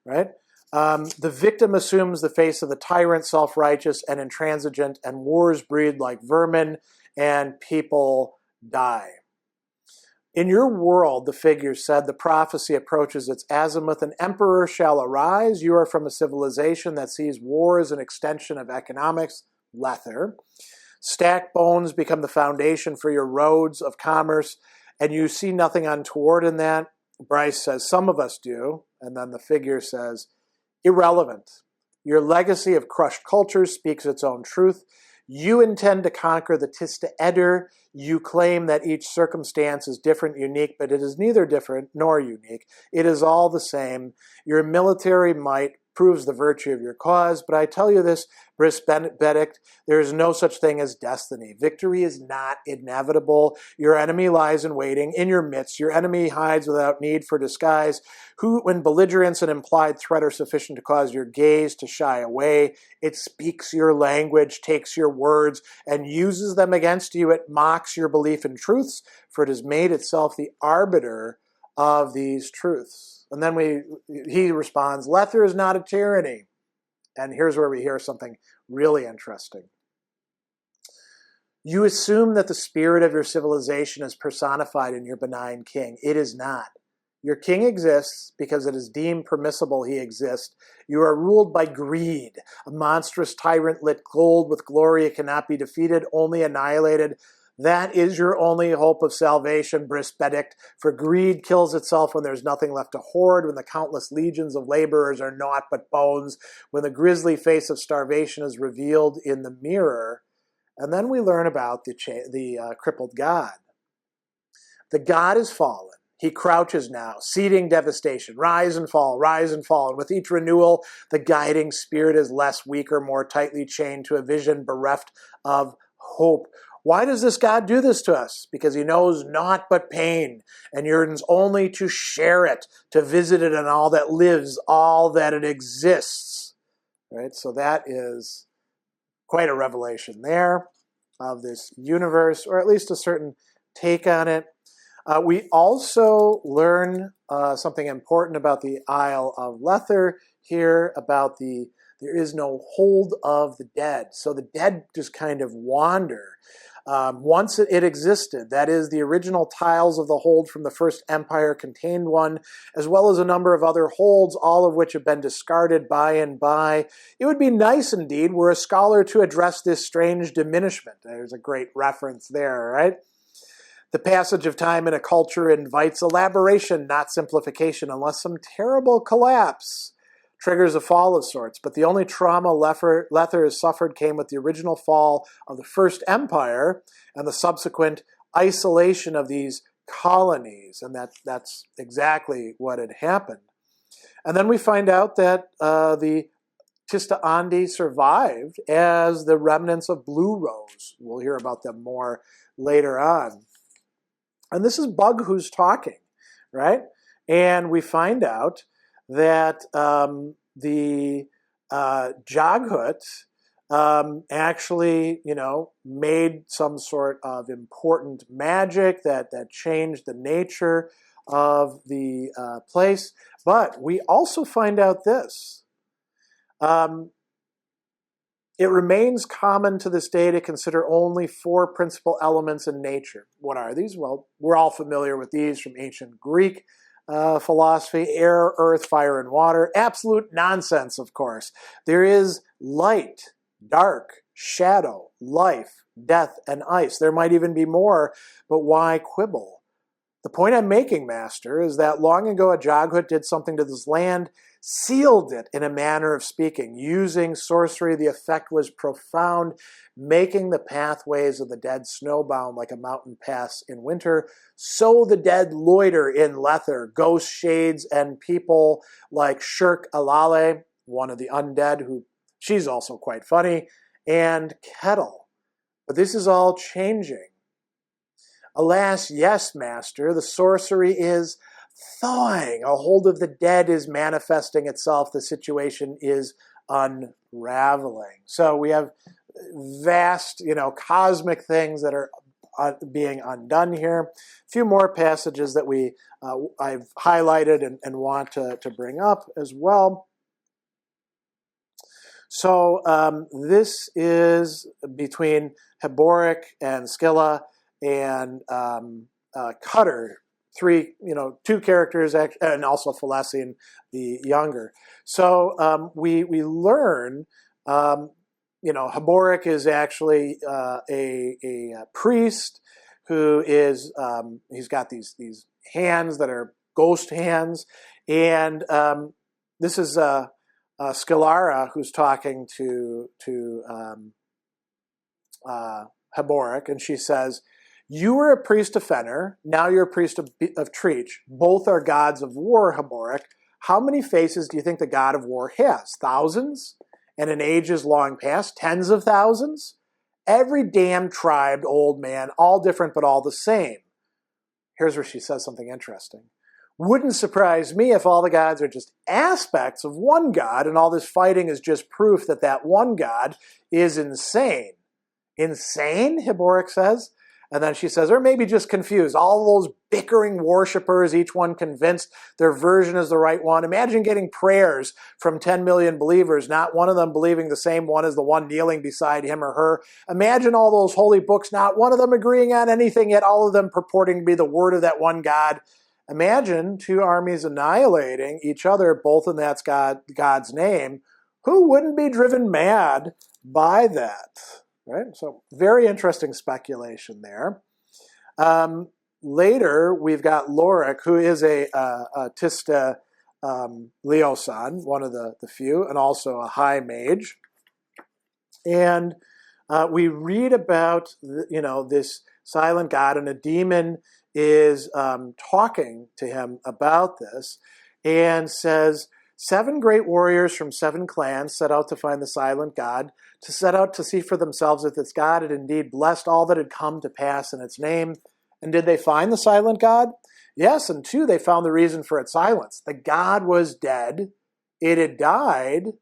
right? The victim assumes the face of the tyrant, self-righteous and intransigent, and wars breed like vermin, and people die. In your world, the figure said, the prophecy approaches its azimuth. An emperor shall arise. You are from a civilization that sees war as an extension of economics, Lether. Stacked bones become the foundation for your roads of commerce, and you see nothing untoward in that. Bryce says, some of us do, and then the figure says, irrelevant. Your legacy of crushed cultures speaks its own truth. You intend to conquer the Tiste. You claim that each circumstance is different, unique, but it is neither different nor unique. It is all the same. Your military might proves the virtue of your cause, but I tell you this, Bris Benedict, there is no such thing as destiny. Victory is not inevitable. Your enemy lies in waiting in your midst. Your enemy hides without need for disguise. Who, when belligerence and implied threat are sufficient to cause your gaze to shy away, it speaks your language, takes your words, and uses them against you. It mocks your belief in truths, for it has made itself the arbiter of these truths. And then he responds, Lether is not a tyranny. And here's where we hear something really interesting. You assume that the spirit of your civilization is personified in your benign king. It is not. Your king exists because it is deemed permissible he exists. You are ruled by greed, a monstrous tyrant lit gold with glory. It cannot be defeated, only annihilated. That is your only hope of salvation, Bris Benedict, for greed kills itself when there's nothing left to hoard, when the countless legions of laborers are naught but bones, when the grisly face of starvation is revealed in the mirror. And then we learn about the crippled god. The god is fallen. He crouches now, seeding devastation. Rise and fall, rise and fall. And with each renewal, the guiding spirit is less weak or more tightly chained to a vision bereft of hope. Why does this God do this to us? Because he knows naught but pain and yearns only to share it, to visit it and all that lives, all that it exists. Right? So that is quite a revelation there of this universe, or at least a certain take on it. We also learn something important about the Isle of Lether here, about there is no hold of the dead. So the dead just kind of wander. Once it existed, that is, the original tiles of the hold from the First Empire contained one, as well as a number of other holds, all of which have been discarded by and by. It would be nice indeed were a scholar to address this strange diminishment. There's a great reference there, right? The passage of time in a culture invites elaboration, not simplification, unless some terrible collapse triggers a fall of sorts. But the only trauma Lether has suffered came with the original fall of the First Empire and the subsequent isolation of these colonies. And that's exactly what had happened. And then we find out that the Tiste survived as the remnants of Blue Rose. We'll hear about them more later on. And this is Bug who's talking, right? And we find out that the Jaghut actually, made some sort of important magic that changed the nature of the place. But we also find out this. It remains common to this day to consider only 4 principal elements in nature. What are these? Well, we're all familiar with these from ancient Greek philosophy: air, earth, fire, and water. Absolute nonsense, of course. There is light, dark, shadow, life, death, and ice. There might even be more, but why quibble? The point I'm making, Master, is that long ago a Jaghut did something to this land, sealed it in a manner of speaking. Using sorcery, the effect was profound, making the pathways of the dead snowbound like a mountain pass in winter. So the dead loiter in Lether, ghost shades and people like Shirk Alale, one of the undead, who she's also quite funny, and Kettle. But this is all changing. Alas, yes, Master, the sorcery is thawing. A hold of the dead is manifesting itself. The situation is unraveling. So we have vast, cosmic things that are being undone here. A few more passages that I've highlighted and want to bring up as well. So this is between Heboric and Scylla and Cutter. 2 characters, and also Phalesian the younger. So we learn Haborik is actually a priest who is, he's got these hands that are ghost hands. And this is Scalara who's talking to Haborik, and she says, "You were a priest of Fenner, now you're a priest of Treach. Both are gods of war, Haborik. How many faces do you think the god of war has? Thousands? And in ages long past, tens of thousands? Every damn tribe, old man, all different but all the same." Here's where she says something interesting. "Wouldn't surprise me if all the gods are just aspects of one god, and all this fighting is just proof that that one god is insane." Insane, Haborik says. And then she says, or maybe just confused. All those bickering worshipers, each one convinced their version is the right one. Imagine getting prayers from 10 million believers, not one of them believing the same one as the one kneeling beside him or her. Imagine all those holy books, not one of them agreeing on anything, yet all of them purporting to be the word of that one God. Imagine two armies annihilating each other, both in that God's name. Who wouldn't be driven mad by that? Right? So very interesting speculation there. Later, we've got Lorik, who is a Tiste Leosan, one of the few, and also a high mage. And we read about this silent god, and a demon is talking to him about this, and says, 7 great warriors from 7 clans set out to find the silent god, to set out to see for themselves if this god had indeed blessed all that had come to pass in its name. And did they find the silent god? Yes, and 2, they found the reason for its silence. The god was dead. It had died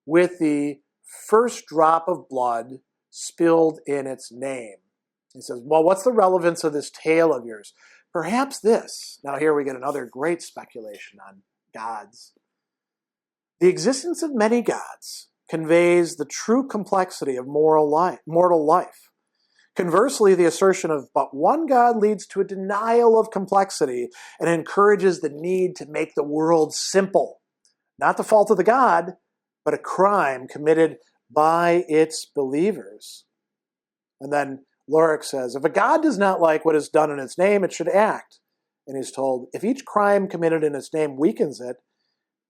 with the first drop of blood spilled in its name. He says, well, what's the relevance of this tale of yours? Perhaps this. Now here we get another great speculation on gods. The existence of many gods conveys the true complexity of mortal life. Conversely, the assertion of but one God leads to a denial of complexity and encourages the need to make the world simple. Not the fault of the God, but a crime committed by its believers. And then Lorik says, if a God does not like what is done in its name, it should act. And he's told, if each crime committed in its name weakens it,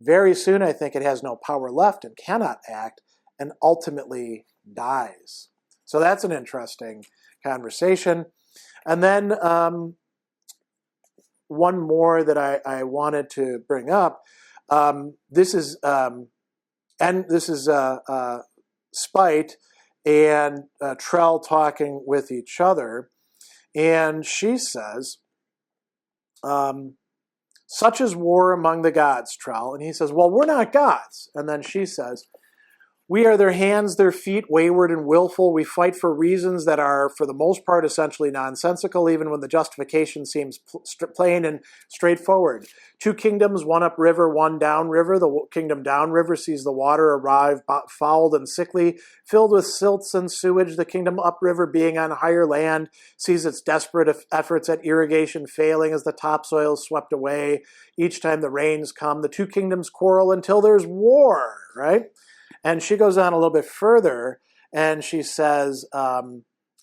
very soon I think it has no power left and cannot act and ultimately dies. So that's an interesting conversation. And then one more that I wanted to bring up. This is Spite and Trell talking with each other. And she says, such is war among the gods, Trell. And he says, well, we're not gods. And then she says, we are their hands, their feet, wayward and willful. We fight for reasons that are, for the most part, essentially nonsensical, even when the justification seems plain and straightforward. 2 kingdoms, one upriver, one downriver. The kingdom downriver sees the water arrive fouled and sickly, filled with silts and sewage. The kingdom upriver, being on higher land, sees its desperate efforts at irrigation failing as the topsoil is swept away. Each time the rains come, the 2 kingdoms quarrel until there's war, right? And she goes on a little bit further, and she says, a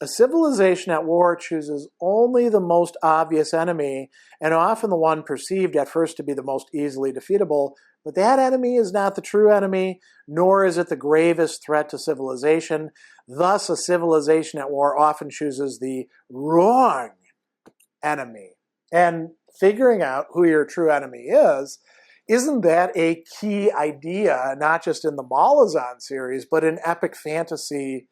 civilization at war chooses only the most obvious enemy, and often the one perceived at first to be the most easily defeatable. But that enemy is not the true enemy, nor is it the gravest threat to civilization. Thus, a civilization at war often chooses the wrong enemy. And figuring out who your true enemy is, isn't that a key idea, not just in the Malazan series, but in epic fantasy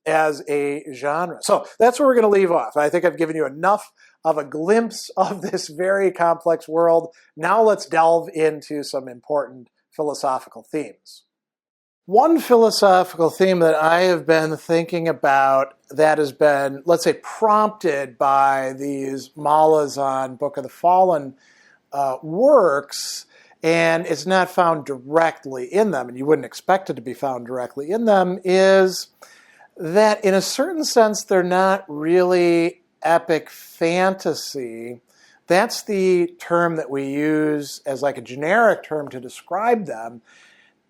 as a genre? So that's where we're going to leave off. I think I've given you enough of a glimpse of this very complex world. Now let's delve into some important philosophical themes. One philosophical theme that I have been thinking about that has been, let's say, prompted by these Malazan Book of the Fallen works, and it's not found directly in them, and you wouldn't expect it to be found directly in them, is that in a certain sense they're not really epic fantasy. That's the term that we use as like a generic term to describe them,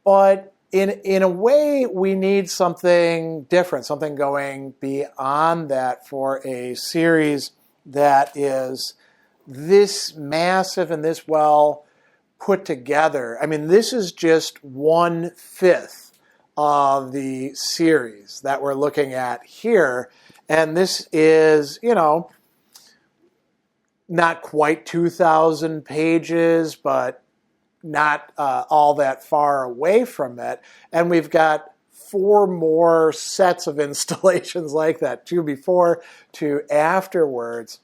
but in a way, we need something different, something going beyond that for a series that is this massive and this well put together. I mean, this is just 1/5 of the series that we're looking at here. And this is, not quite 2,000 pages, but not all that far away from it. And we've got 4 more sets of installations like that, 2 before, 2 afterwards.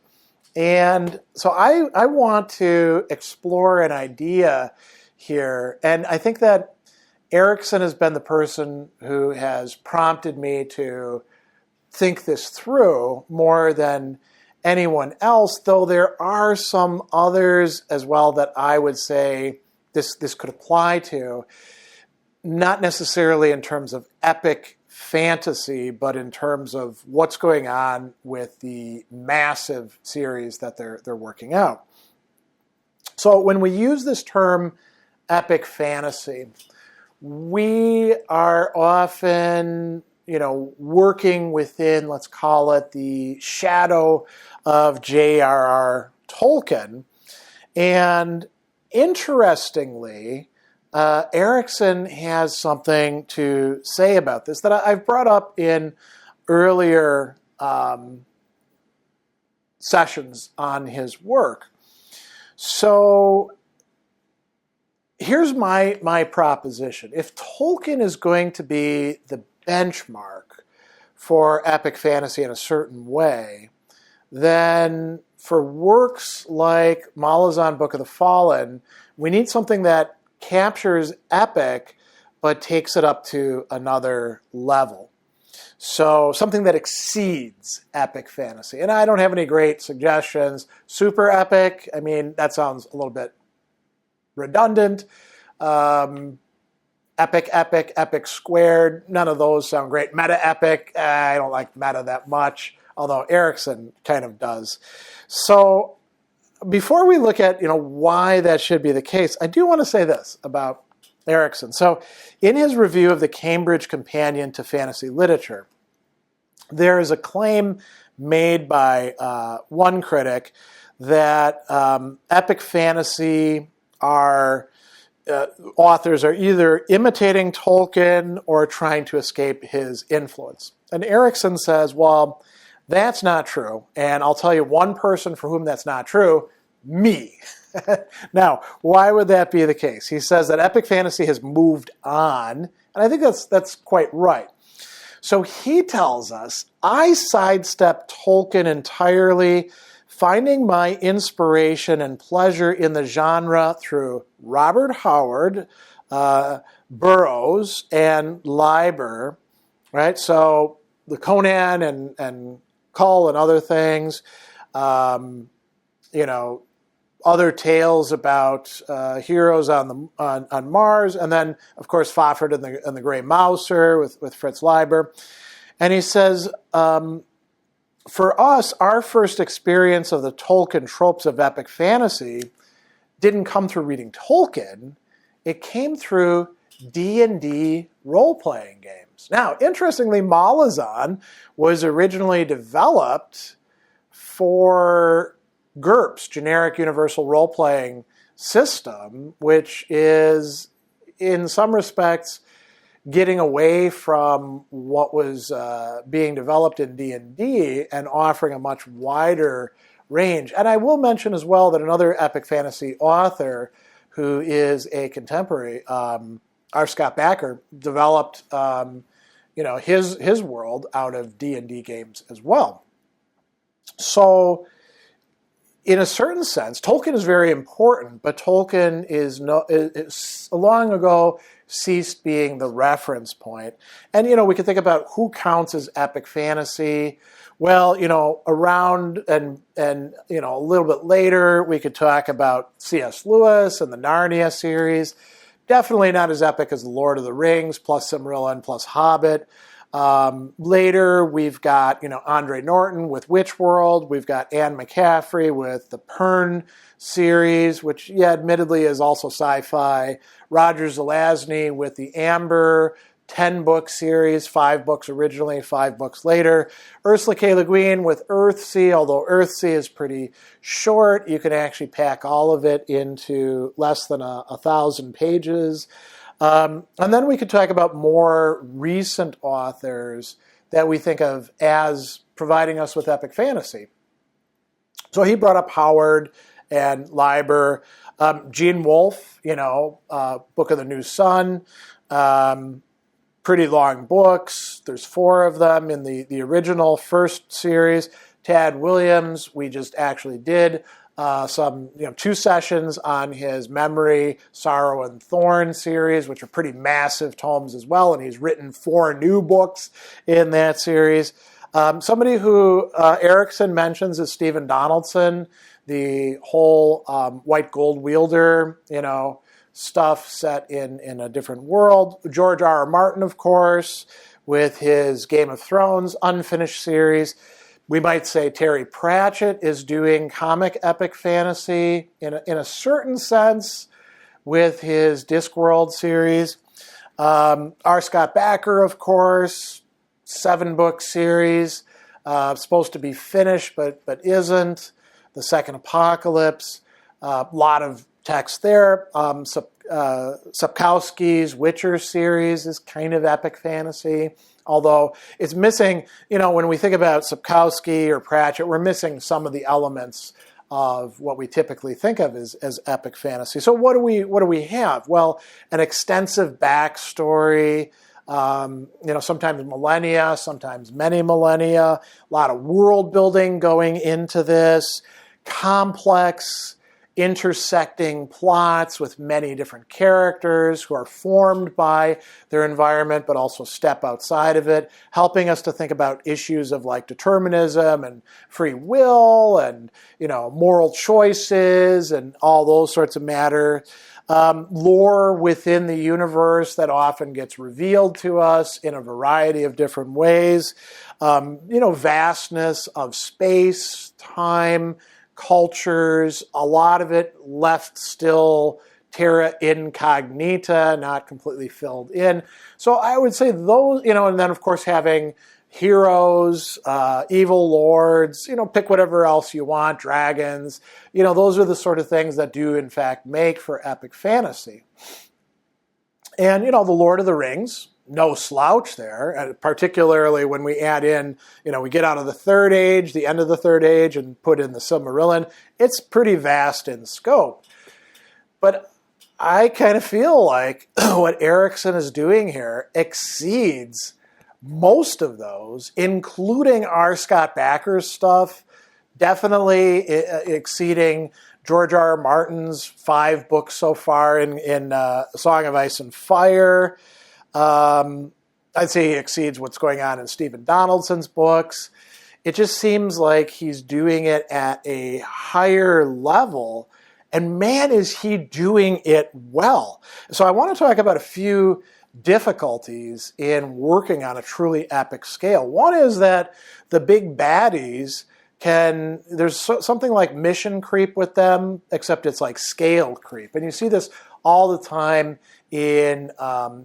And so I want to explore an idea here. And I think that Erikson has been the person who has prompted me to think this through more than anyone else, though there are some others as well that I would say this could apply to, not necessarily in terms of epic fantasy, but in terms of what's going on with the massive series that they're working out. So when we use this term epic fantasy, we are often, working within, let's call it, the shadow of J.R.R. Tolkien. And interestingly, Erikson has something to say about this that I've brought up in earlier sessions on his work. So here's my proposition. If Tolkien is going to be the benchmark for epic fantasy in a certain way, then for works like Malazan Book of the Fallen, we need something that captures epic but takes it up to another level. So something that exceeds epic fantasy. And I don't have any great suggestions. Super epic, I mean, that sounds a little bit redundant. Epic squared, none of those sound great. Meta epic, I don't like meta that much, although Erikson kind of does. So before we look at why that should be the case, I do want to say this about Erikson. So in his review of the Cambridge Companion to Fantasy Literature, there is a claim made by one critic that epic fantasy authors are either imitating Tolkien or trying to escape his influence. And Erikson says, well, that's not true. And I'll tell you one person for whom that's not true, me. Now, why would that be the case? He says that epic fantasy has moved on, and I think that's quite right. So he tells us, I sidestepped Tolkien entirely, finding my inspiration and pleasure in the genre through Robert Howard, Burroughs, and Leiber, right? So the Conan and Cull and other things, other tales about heroes on Mars, and then, of course, Fafhrd and the Grey Mouser with Fritz Leiber. And he says, for us, our first experience of the Tolkien tropes of epic fantasy didn't come through reading Tolkien. It came through D&D role-playing games. Now, interestingly, Malazan was originally developed for GURPS, Generic Universal Role-Playing System, which is, in some respects, getting away from what was being developed in D&D and offering a much wider range. And I will mention as well that another epic fantasy author who is a contemporary, R. Scott Bakker, developed his world out of D&D games as well. So in a certain sense, Tolkien is very important, but Tolkien is long ago ceased being the reference point. And, we can think about who counts as epic fantasy. Well, around and a little bit later, we could talk about C.S. Lewis and the Narnia series. Definitely not as epic as The Lord of the Rings, plus Silmarillion, plus Hobbit. Later, we've got, Andre Norton with Witch World. We've got Anne McCaffrey with the Pern series, which, admittedly is also sci-fi. Roger Zelazny with the Amber 10-book series, 5 books originally, 5 books later. Ursula K. Le Guin with Earthsea, although Earthsea is pretty short. You can actually pack all of it into less than 1,000 pages. And then we could talk about more recent authors that we think of as providing us with epic fantasy. So he brought up Howard and Leiber. Gene Wolfe, Book of the New Sun. Pretty long books. There's 4 of them in the original first series. Tad Williams, we just actually did some 2 sessions on his Memory, Sorrow, and Thorn series, which are pretty massive tomes as well, and he's written 4 new books in that series. Somebody who Erikson mentions is Stephen Donaldson, the whole White Gold Wielder, stuff set in a different world. George R.R. Martin, of course, with his Game of Thrones unfinished series. We might say Terry Pratchett is doing comic epic fantasy in a certain sense with his Discworld series. R. Scott Bakker, of course, 7-book series, supposed to be finished but isn't. The Second Apocalypse, a lot of text there. Sapkowski's Witcher series is kind of epic fantasy. Although it's missing, when we think about Sapkowski or Pratchett, we're missing some of the elements of what we typically think of as epic fantasy. So what do we have? Well, an extensive backstory, sometimes millennia, sometimes many millennia, a lot of world building going into this, complex intersecting plots with many different characters who are formed by their environment but also step outside of it, helping us to think about issues of like determinism and free will and moral choices and all those sorts of matter. Lore within the universe that often gets revealed to us in a variety of different ways. Vastness of space, time, cultures, a lot of it left still terra incognita, not completely filled in. So I would say those, and then of course having heroes, evil lords, pick whatever else you want, dragons, those are the sort of things that do in fact make for epic fantasy. And, the Lord of the Rings, no slouch there, particularly when we add in, we get out of the Third Age, the end of the Third Age, and put in the Silmarillion. It's pretty vast in scope. But I kind of feel like what Erikson is doing here exceeds most of those, including R. Scott Bakker's stuff, definitely exceeding George R. R. Martin's 5 books so far in Song of Ice and Fire. I'd say he exceeds what's going on in Stephen Donaldson's books. It just seems like he's doing it at a higher level, and man, is he doing it well. So I want to talk about a few difficulties in working on a truly epic scale. One is that the big baddies there's something like mission creep with them, except it's like scale creep. And you see this all the time in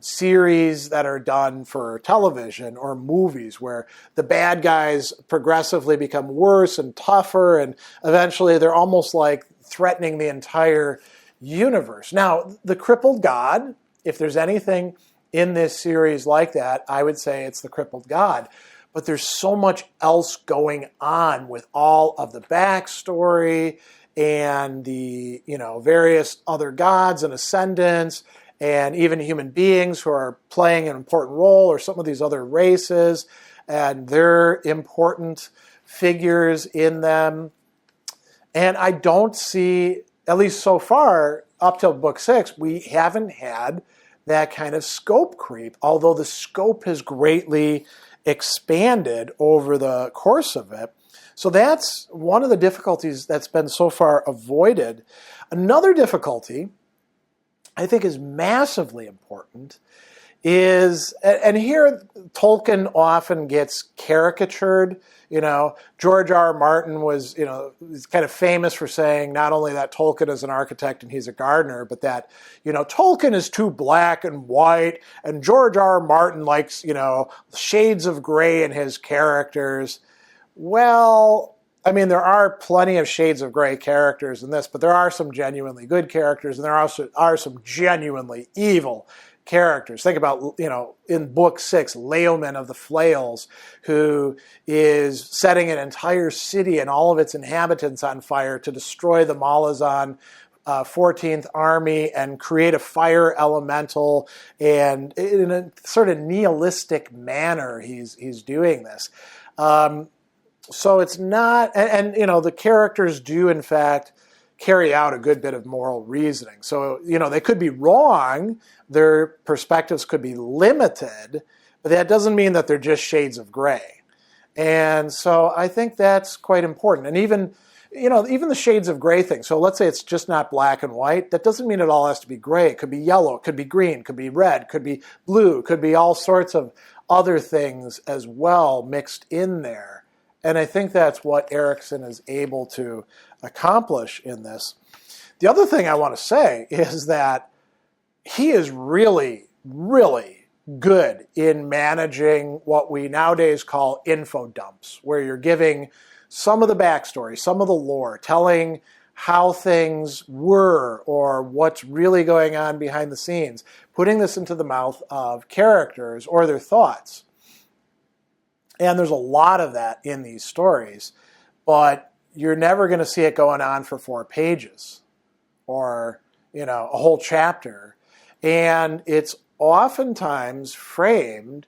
series that are done for television or movies where the bad guys progressively become worse and tougher, and eventually they're almost like threatening the entire universe. Now, the crippled god, if there's anything in this series like that, I would say it's the crippled god. But there's so much else going on with all of the backstory and the various other gods and ascendants and even human beings who are playing an important role, or some of these other races and their important figures in them. And I don't see, at least so far, up till book 6, we haven't had that kind of scope creep, although the scope has greatly expanded over the course of it. So that's one of the difficulties that's been so far avoided. Another difficulty I think is massively important is, and here Tolkien often gets caricatured. George R. R. Martin was, he's kind of famous for saying not only that Tolkien is an architect and he's a gardener, but that, Tolkien is too black and white, and George R. R. Martin likes, shades of gray in his characters. Well, I mean, there are plenty of shades of gray characters in this, but there are some genuinely good characters, and there also are some genuinely evil characters. Think about, in book 6, Leoman of the Flails, who is setting an entire city and all of its inhabitants on fire to destroy the Malazan 14th Army and create a fire elemental, and in a sort of nihilistic manner he's doing this. So it's not, and the characters do in fact carry out a good bit of moral reasoning. So, they could be wrong, their perspectives could be limited, but that doesn't mean that they're just shades of gray. And so I think that's quite important. And even the shades of gray thing. So let's say it's just not black and white. That doesn't mean it all has to be gray. It could be yellow, it could be green, it could be red, it could be blue, it could be all sorts of other things as well mixed in there. And I think that's what Erikson is able to accomplish in this. The other thing I want to say is that he is really, really good in managing what we nowadays call info dumps, where you're giving some of the backstory, some of the lore, telling how things were or what's really going on behind the scenes, putting this into the mouth of characters or their thoughts. And there's a lot of that in these stories, but you're never going to see it going on for 4 pages or, a whole chapter. And it's oftentimes framed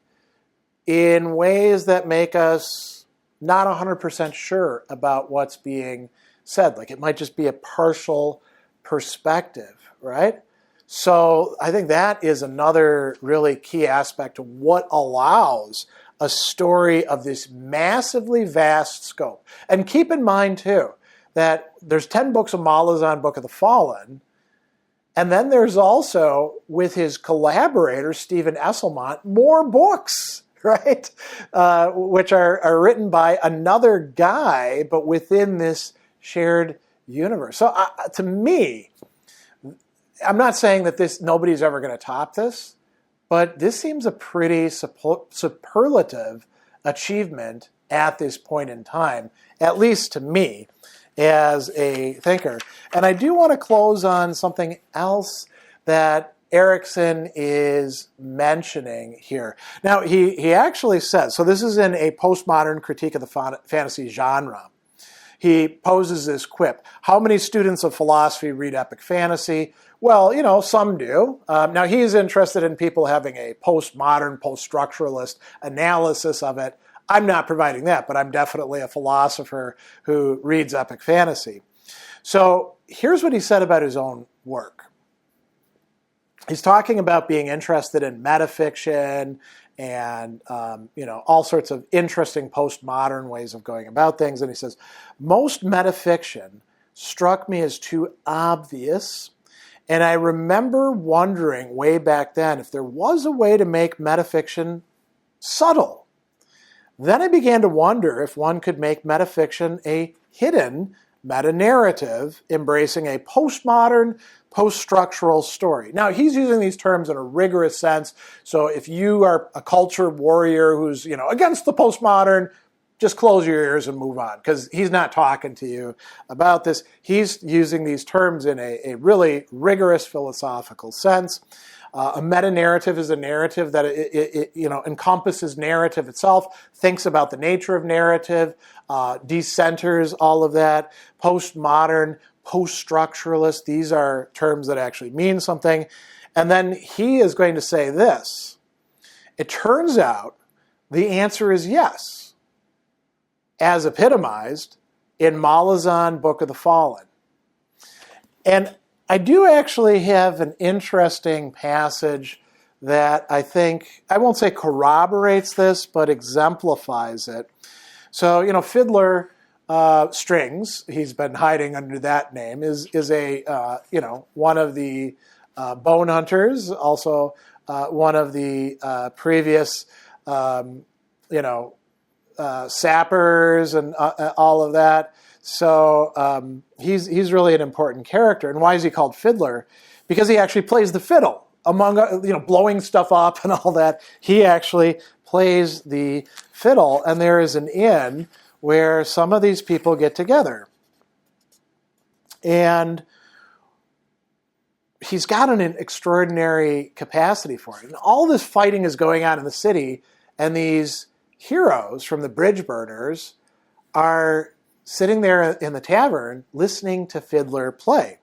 in ways that make us not 100% sure about what's being said. Like it might just be a partial perspective, right? So I think that is another really key aspect of what allows a story of this massively vast scope. And keep in mind, too, that there's 10 books of Malazan, Book of the Fallen, and then there's also, with his collaborator, Stephen Esselmont, more books, right? Which are written by another guy, but within this shared universe. So to me, I'm not saying that nobody's ever going to top this, but this seems a pretty superlative achievement at this point in time, at least to me, as a thinker. And I do want to close on something else that Erikson is mentioning here. Now, he actually says, so this is in a postmodern critique of the fantasy genre. He poses this quip: how many students of philosophy read epic fantasy? Well, some do. Now, he's interested in people having a postmodern, post-structuralist analysis of it. I'm not providing that, but I'm definitely a philosopher who reads epic fantasy. So here's what he said about his own work. He's talking about being interested in metafiction and all sorts of interesting postmodern ways of going about things. And he says, most metafiction struck me as too obvious. And I remember wondering way back then if there was a way to make metafiction subtle. Then I began to wonder if one could make metafiction a hidden meta-narrative embracing a postmodern, post-structural story. Now, he's using these terms in a rigorous sense, so if you are a culture warrior who's against the postmodern, just close your ears and move on, because he's not talking to you about this. He's using these terms in a really rigorous philosophical sense. A meta-narrative is a narrative that it encompasses narrative itself, thinks about the nature of narrative, decenters all of that. Postmodern, post-structuralist, these are terms that actually mean something. And then he is going to say this: it turns out the answer is yes, as epitomized in Malazan, Book of the Fallen. And I do actually have an interesting passage that I think, I won't say corroborates this, but exemplifies it. So, Fiddler Strings, he's been hiding under that name, is a, one of the Bonehunters, also one of the previous, sappers and all of that. So he's really an important character. And why is he called Fiddler? Because he actually plays the fiddle. Among blowing stuff up and all that, he actually plays the fiddle. And there is an inn where some of these people get together. And he's got an extraordinary capacity for it. And all this fighting is going on in the city, and these heroes from the bridge burners are sitting there in the tavern listening to Fiddler play.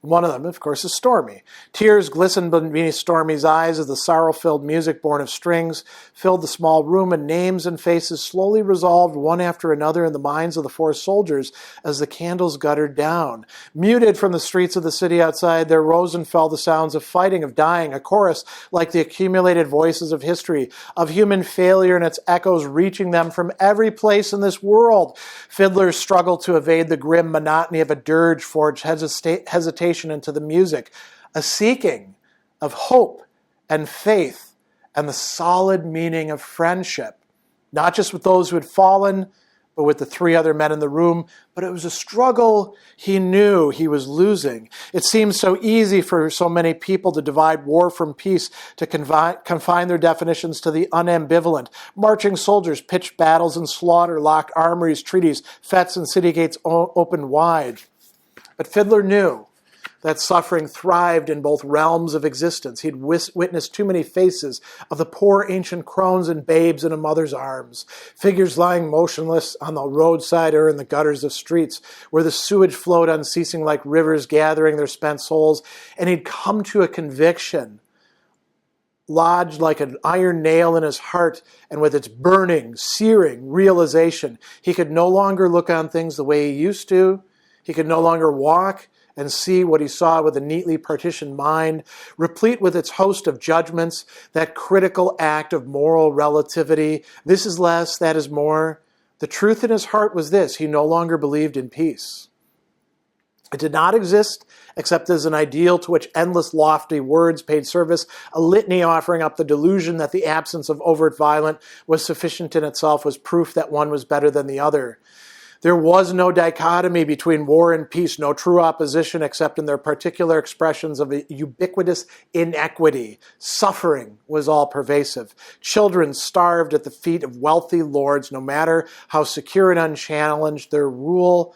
One of them, of course, is Stormy. Tears glistened beneath Stormy's eyes as the sorrow-filled music born of strings filled the small room, and names and faces slowly resolved one after another in the minds of the four soldiers as the candles guttered down. Muted from the streets of the city outside, there rose and fell the sounds of fighting, of dying, a chorus like the accumulated voices of history, of human failure and its echoes reaching them from every place in this world. Fiddlers struggled to evade the grim monotony of a dirge forged hesitation into the music, a seeking of hope and faith and the solid meaning of friendship, not just with those who had fallen, but with the three other men in the room. But it was a struggle he knew he was losing. It seemed so easy for so many people to divide war from peace, to confine their definitions to the unambivalent. Marching soldiers pitched battles and slaughter, locked armories, treaties, fetes, and city gates opened wide. But Fiddler knew that suffering thrived in both realms of existence. He'd witnessed too many faces of the poor ancient crones and babes in a mother's arms, figures lying motionless on the roadside or in the gutters of streets, where the sewage flowed unceasing like rivers gathering their spent souls. And he'd come to a conviction, lodged like an iron nail in his heart, and with its burning, searing realization, he could no longer look on things the way he used to. He could no longer walk and see what he saw with a neatly partitioned mind, replete with its host of judgments, that critical act of moral relativity. This is less, that is more. The truth in his heart was this: he no longer believed in peace. It did not exist except as an ideal to which endless lofty words paid service, a litany offering up the delusion that the absence of overt violence was sufficient in itself was proof that one was better than the other. There was no dichotomy between war and peace, no true opposition except in their particular expressions of a ubiquitous inequity. Suffering was all pervasive. Children starved at the feet of wealthy lords, no matter how secure and unchallenged their rule.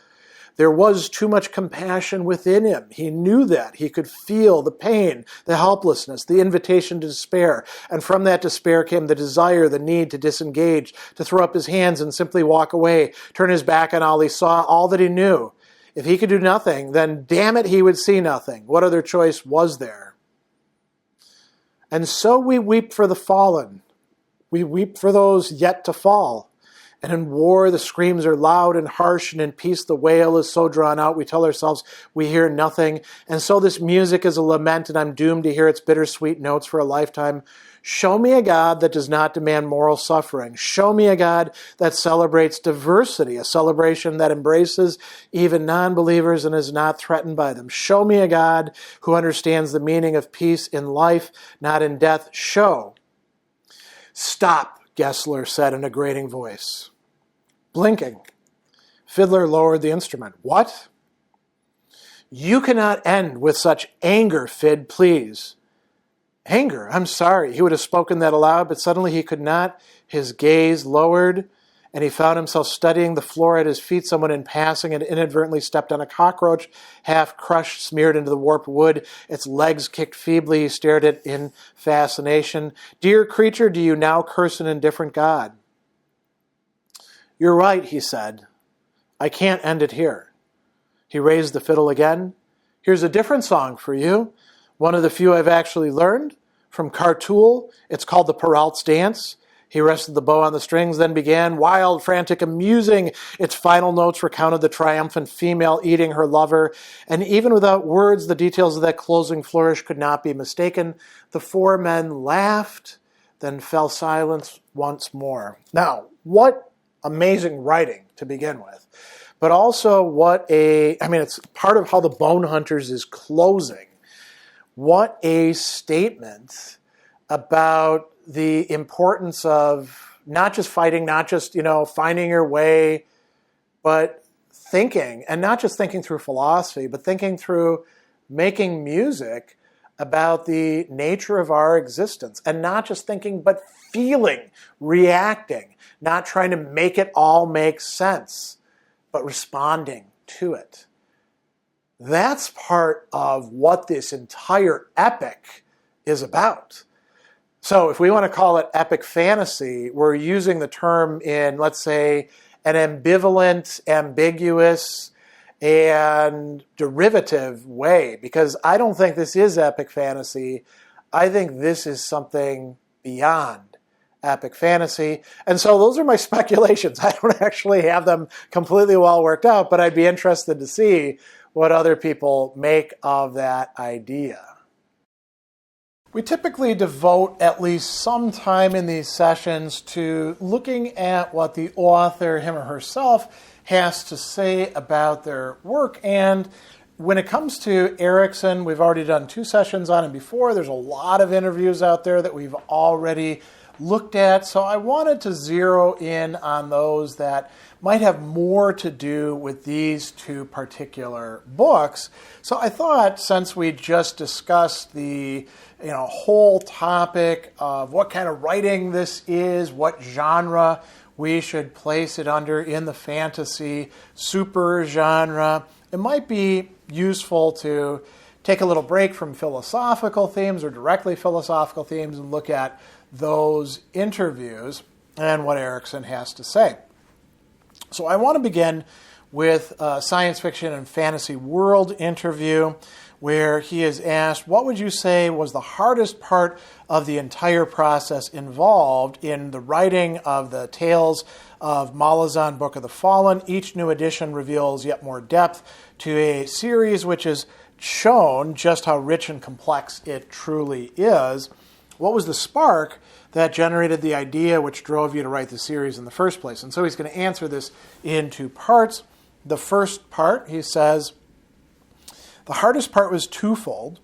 There was too much compassion within him. He knew that. He could feel the pain, the helplessness, the invitation to despair. And from that despair came the desire, the need to disengage, to throw up his hands and simply walk away, turn his back on all he saw, all that he knew. If he could do nothing, then damn it, he would see nothing. What other choice was there? And so we weep for the fallen. We weep for those yet to fall. And in war, the screams are loud and harsh, and in peace, the wail is so drawn out, we tell ourselves we hear nothing. And so this music is a lament, and I'm doomed to hear its bittersweet notes for a lifetime. Show me a God that does not demand moral suffering. Show me a God that celebrates diversity, a celebration that embraces even non-believers and is not threatened by them. Show me a God who understands the meaning of peace in life, not in death. Stop, Gessler said in a grating voice. Blinking, Fiddler lowered the instrument. What? You cannot end with such anger, Fid, please. Anger, I'm sorry. He would have spoken that aloud, but suddenly he could not. His gaze lowered, and he found himself studying the floor at his feet. Someone in passing had inadvertently stepped on a cockroach, half crushed, smeared into the warped wood. Its legs kicked feebly. He stared at it in fascination. Dear creature, do you now curse an indifferent God? You're right, he said. I can't end it here. He raised the fiddle again. Here's a different song for you. One of the few I've actually learned from Cartool. It's called the Peralt's Dance. He rested the bow on the strings, then began, wild, frantic, amusing. Its final notes recounted the triumphant female eating her lover, and even without words, the details of that closing flourish could not be mistaken. The four men laughed, then fell silent once more. Now, what amazing writing to begin with, but also it's part of how the Bonehunters is closing. What a statement about the importance of not just fighting, not just, finding your way, but thinking, and not just thinking through philosophy, but thinking through making music about the nature of our existence, and not just thinking, but feeling, reacting, not trying to make it all make sense, but responding to it. That's part of what this entire epic is about. So if we want to call it epic fantasy, we're using the term in, let's say, an ambivalent, ambiguous, and derivative way, because I don't think this is epic fantasy. I think this is something beyond epic fantasy. And so those are my speculations. I don't actually have them completely well worked out, but I'd be interested to see what other people make of that idea. We typically devote at least some time in these sessions to looking at what the author, him or herself, has to say about their work. And when it comes to Erikson, we've already done 2 sessions on him before. There's a lot of interviews out there that we've already looked at. So I wanted to zero in on those that might have more to do with these 2 particular books. So I thought, since we just discussed the whole topic of what kind of writing this is, what genre we should place it under in the fantasy super genre, it might be useful to take a little break from philosophical themes or directly philosophical themes and look at those interviews and what Erikson has to say. So I want to begin with a science fiction and fantasy world interview where he is asked, what would you say was the hardest part of the entire process involved in the writing of the Tales of Malazan, Book of the Fallen? Each new edition reveals yet more depth to a series which has shown just how rich and complex it truly is. What was the spark that generated the idea which drove you to write the series in the first place? And so he's going to answer this in 2 parts. The first part, he says, the hardest part was twofold.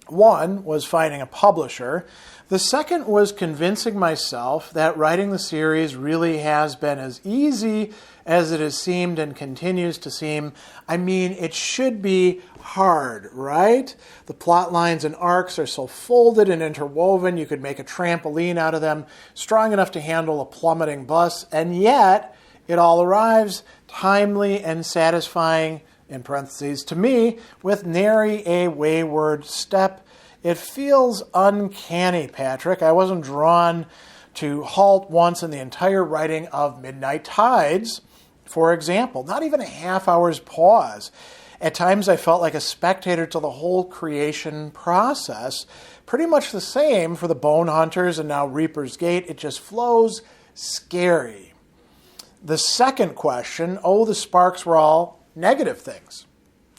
One was finding a publisher. The second was convincing myself that writing the series really has been as easy as it has seemed and continues to seem. I mean, it should be hard, right? The plot lines and arcs are so folded and interwoven, you could make a trampoline out of them, strong enough to handle a plummeting bus, and yet it all arrives timely and satisfying, in parentheses, to me, with nary a wayward step. It feels uncanny, Patrick. I wasn't drawn to halt once in the entire writing of Midnight Tides, for example. Not even a half hour's pause. At times I felt like a spectator to the whole creation process. Pretty much the same for the Bonehunters and now Reaper's Gate. It just flows scary. The second question, the sparks were all negative things.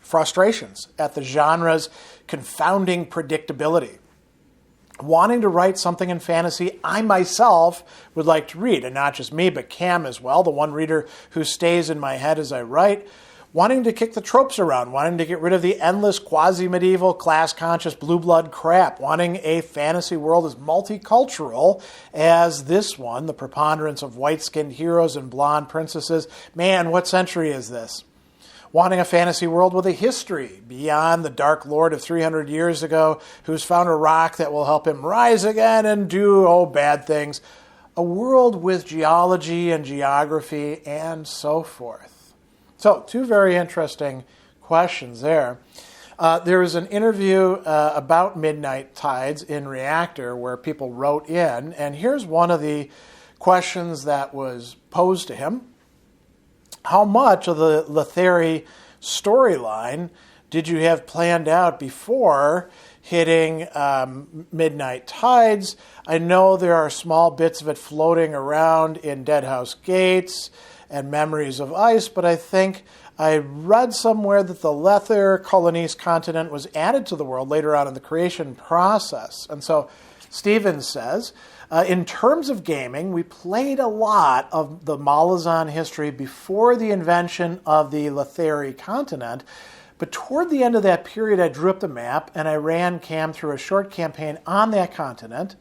Frustrations at the genre's confounding predictability. Wanting to write something in fantasy I myself would like to read, and not just me, but Cam as well, the one reader who stays in my head as I write. Wanting to kick the tropes around, wanting to get rid of the endless quasi-medieval, class-conscious, blue-blood crap, wanting a fantasy world as multicultural as this one, the preponderance of white-skinned heroes and blonde princesses. Man, what century is this? Wanting a fantasy world with a history beyond the Dark Lord of 300 years ago who's found a rock that will help him rise again and do, bad things. A world with geology and geography and so forth. So, 2 very interesting questions there. There was an interview about Midnight Tides in Reactor where people wrote in, and here's one of the questions that was posed to him. How much of the Letheri storyline did you have planned out before hitting Midnight Tides? I know there are small bits of it floating around in Deadhouse Gates and Memories of Ice, but I think I read somewhere that the Lether Colonese continent was added to the world later on in the creation process. And so Stephen says, in terms of gaming, we played a lot of the Malazan history before the invention of the Letheri continent, But toward the end of that period, I drew up the map and I ran Cam through a short campaign on that continent.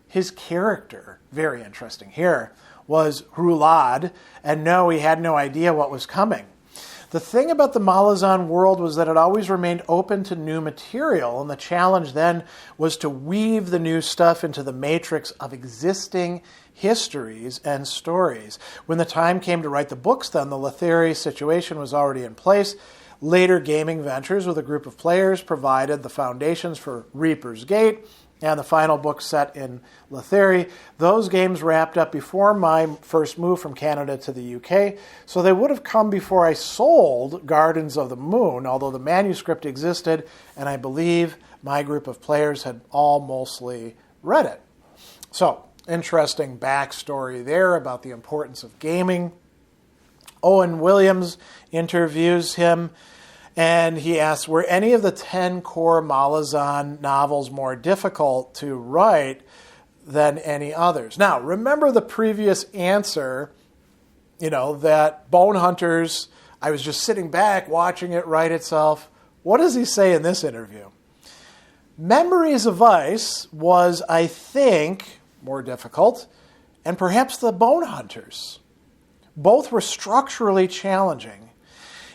His character, very interesting here, was Rulad, and no, he had no idea what was coming. The thing about the Malazan world was that it always remained open to new material, and the challenge then was to weave the new stuff into the matrix of existing histories and stories. When the time came to write the books, then, the Letheri situation was already in place. Later gaming ventures with a group of players provided the foundations for Reaper's Gate, and the final book set in Letheri. Those games wrapped up before my first move from Canada to the UK, so they would have come before I sold Gardens of the Moon, although the manuscript existed, and I believe my group of players had all mostly read it. So, interesting backstory there about the importance of gaming. Owen Williams interviews him, and he asks, were any of the 10 core Malazan novels more difficult to write than any others? Now, remember the previous answer, that Bonehunters, I was just sitting back watching it write itself. What does he say in this interview? Memories of Ice was, I think, more difficult, and perhaps the Bonehunters. Both were structurally challenging.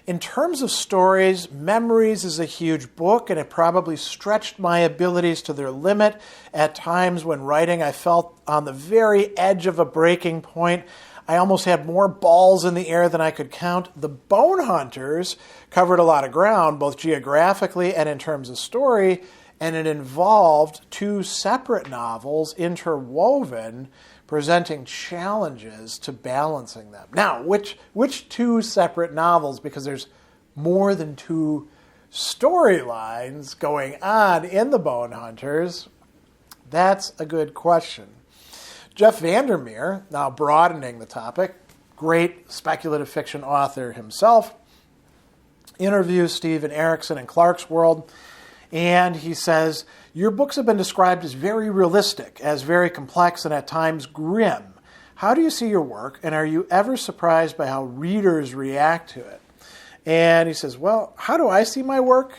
In terms of stories, Memories is a huge book, and it probably stretched my abilities to their limit. At times when writing, I felt on the very edge of a breaking point. I almost had more balls in the air than I could count. The Bonehunters covered a lot of ground, both geographically and in terms of story, and it involved 2 separate novels interwoven, presenting challenges to balancing them. Now, which 2 separate novels? Because there's more than 2 storylines going on in the Bonehunters. That's a good question. Jeff Vandermeer, now broadening the topic, great speculative fiction author himself, interviews Stephen Erikson in Clark's World, and he says, your books have been described as very realistic, as very complex, and at times grim. How do you see your work, and are you ever surprised by how readers react to it? And he says, well, how do I see my work?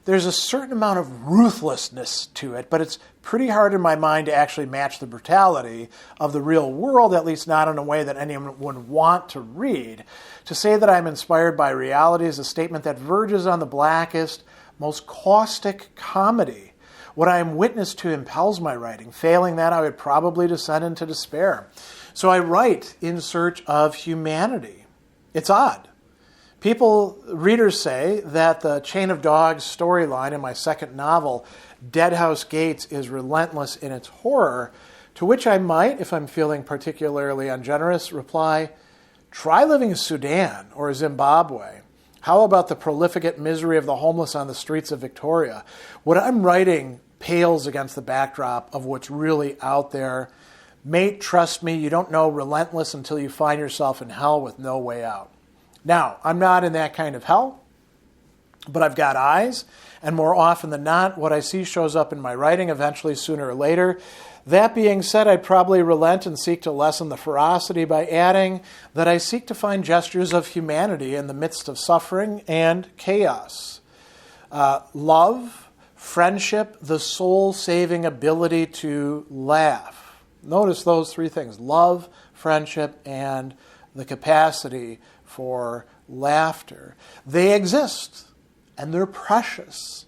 There's a certain amount of ruthlessness to it, but it's pretty hard in my mind to actually match the brutality of the real world, at least not in a way that anyone would want to read. To say that I'm inspired by reality is a statement that verges on the blackest, most caustic comedy. What I am witness to impels my writing. Failing that, I would probably descend into despair. So I write in search of humanity. It's odd. Readers say that the Chain of Dogs storyline in my second novel, Deadhouse Gates, is relentless in its horror, to which I might, if I'm feeling particularly ungenerous, reply, try living in Sudan or Zimbabwe. How about the prolificate misery of the homeless on the streets of Victoria? What I'm writing pales against the backdrop of what's really out there. Mate, trust me, you don't know relentless until you find yourself in hell with no way out. Now, I'm not in that kind of hell, but I've got eyes, and more often than not, what I see shows up in my writing eventually, sooner or later. That being said, I'd probably relent and seek to lessen the ferocity by adding that I seek to find gestures of humanity in the midst of suffering and chaos. Love, friendship, the soul-saving ability to laugh. Notice those 3 things: love, friendship, and the capacity for laughter. They exist, and they're precious.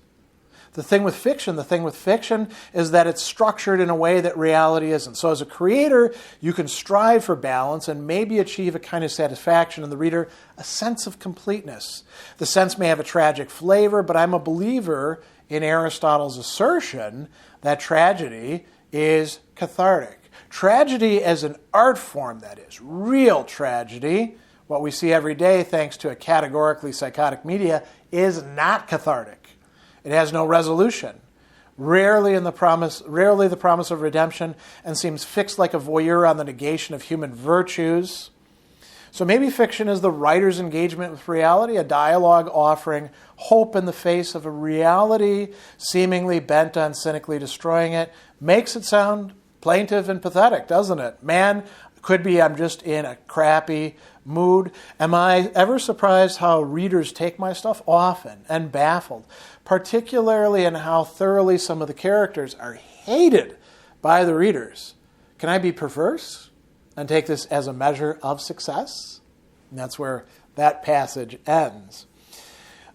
The thing with fiction is that it's structured in a way that reality isn't. So as a creator, you can strive for balance and maybe achieve a kind of satisfaction in the reader, a sense of completeness. The sense may have a tragic flavor, but I'm a believer in Aristotle's assertion that tragedy is cathartic. Tragedy as an art form, that is, real tragedy, what we see every day thanks to a categorically psychotic media, is not cathartic. It has no resolution, rarely the promise of redemption, and seems fixed like a voyeur on the negation of human virtues. So maybe fiction is the writer's engagement with reality, a dialogue offering hope in the face of a reality seemingly bent on cynically destroying it. Makes it sound plaintive and pathetic, doesn't it? Man, could be I'm just in a crappy mood. Am I ever surprised how readers take my stuff? Often, and baffled, particularly in how thoroughly some of the characters are hated by the readers. Can I be perverse and take this as a measure of success? And that's where that passage ends.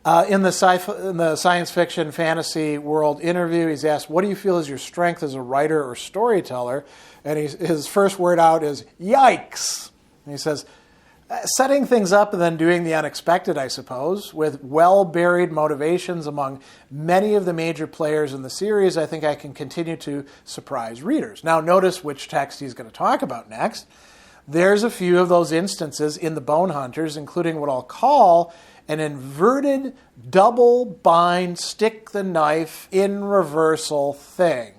In the science fiction fantasy world interview, he's asked, what do you feel is your strength as a writer or storyteller? And his first word out is, yikes. And he says, setting things up and then doing the unexpected, I suppose, with well-buried motivations among many of the major players in the series, I think I can continue to surprise readers. Now, notice which text he's going to talk about next. There's a few of those instances in the Bonehunters, including what I'll call an inverted double bind, stick the knife in reversal thing.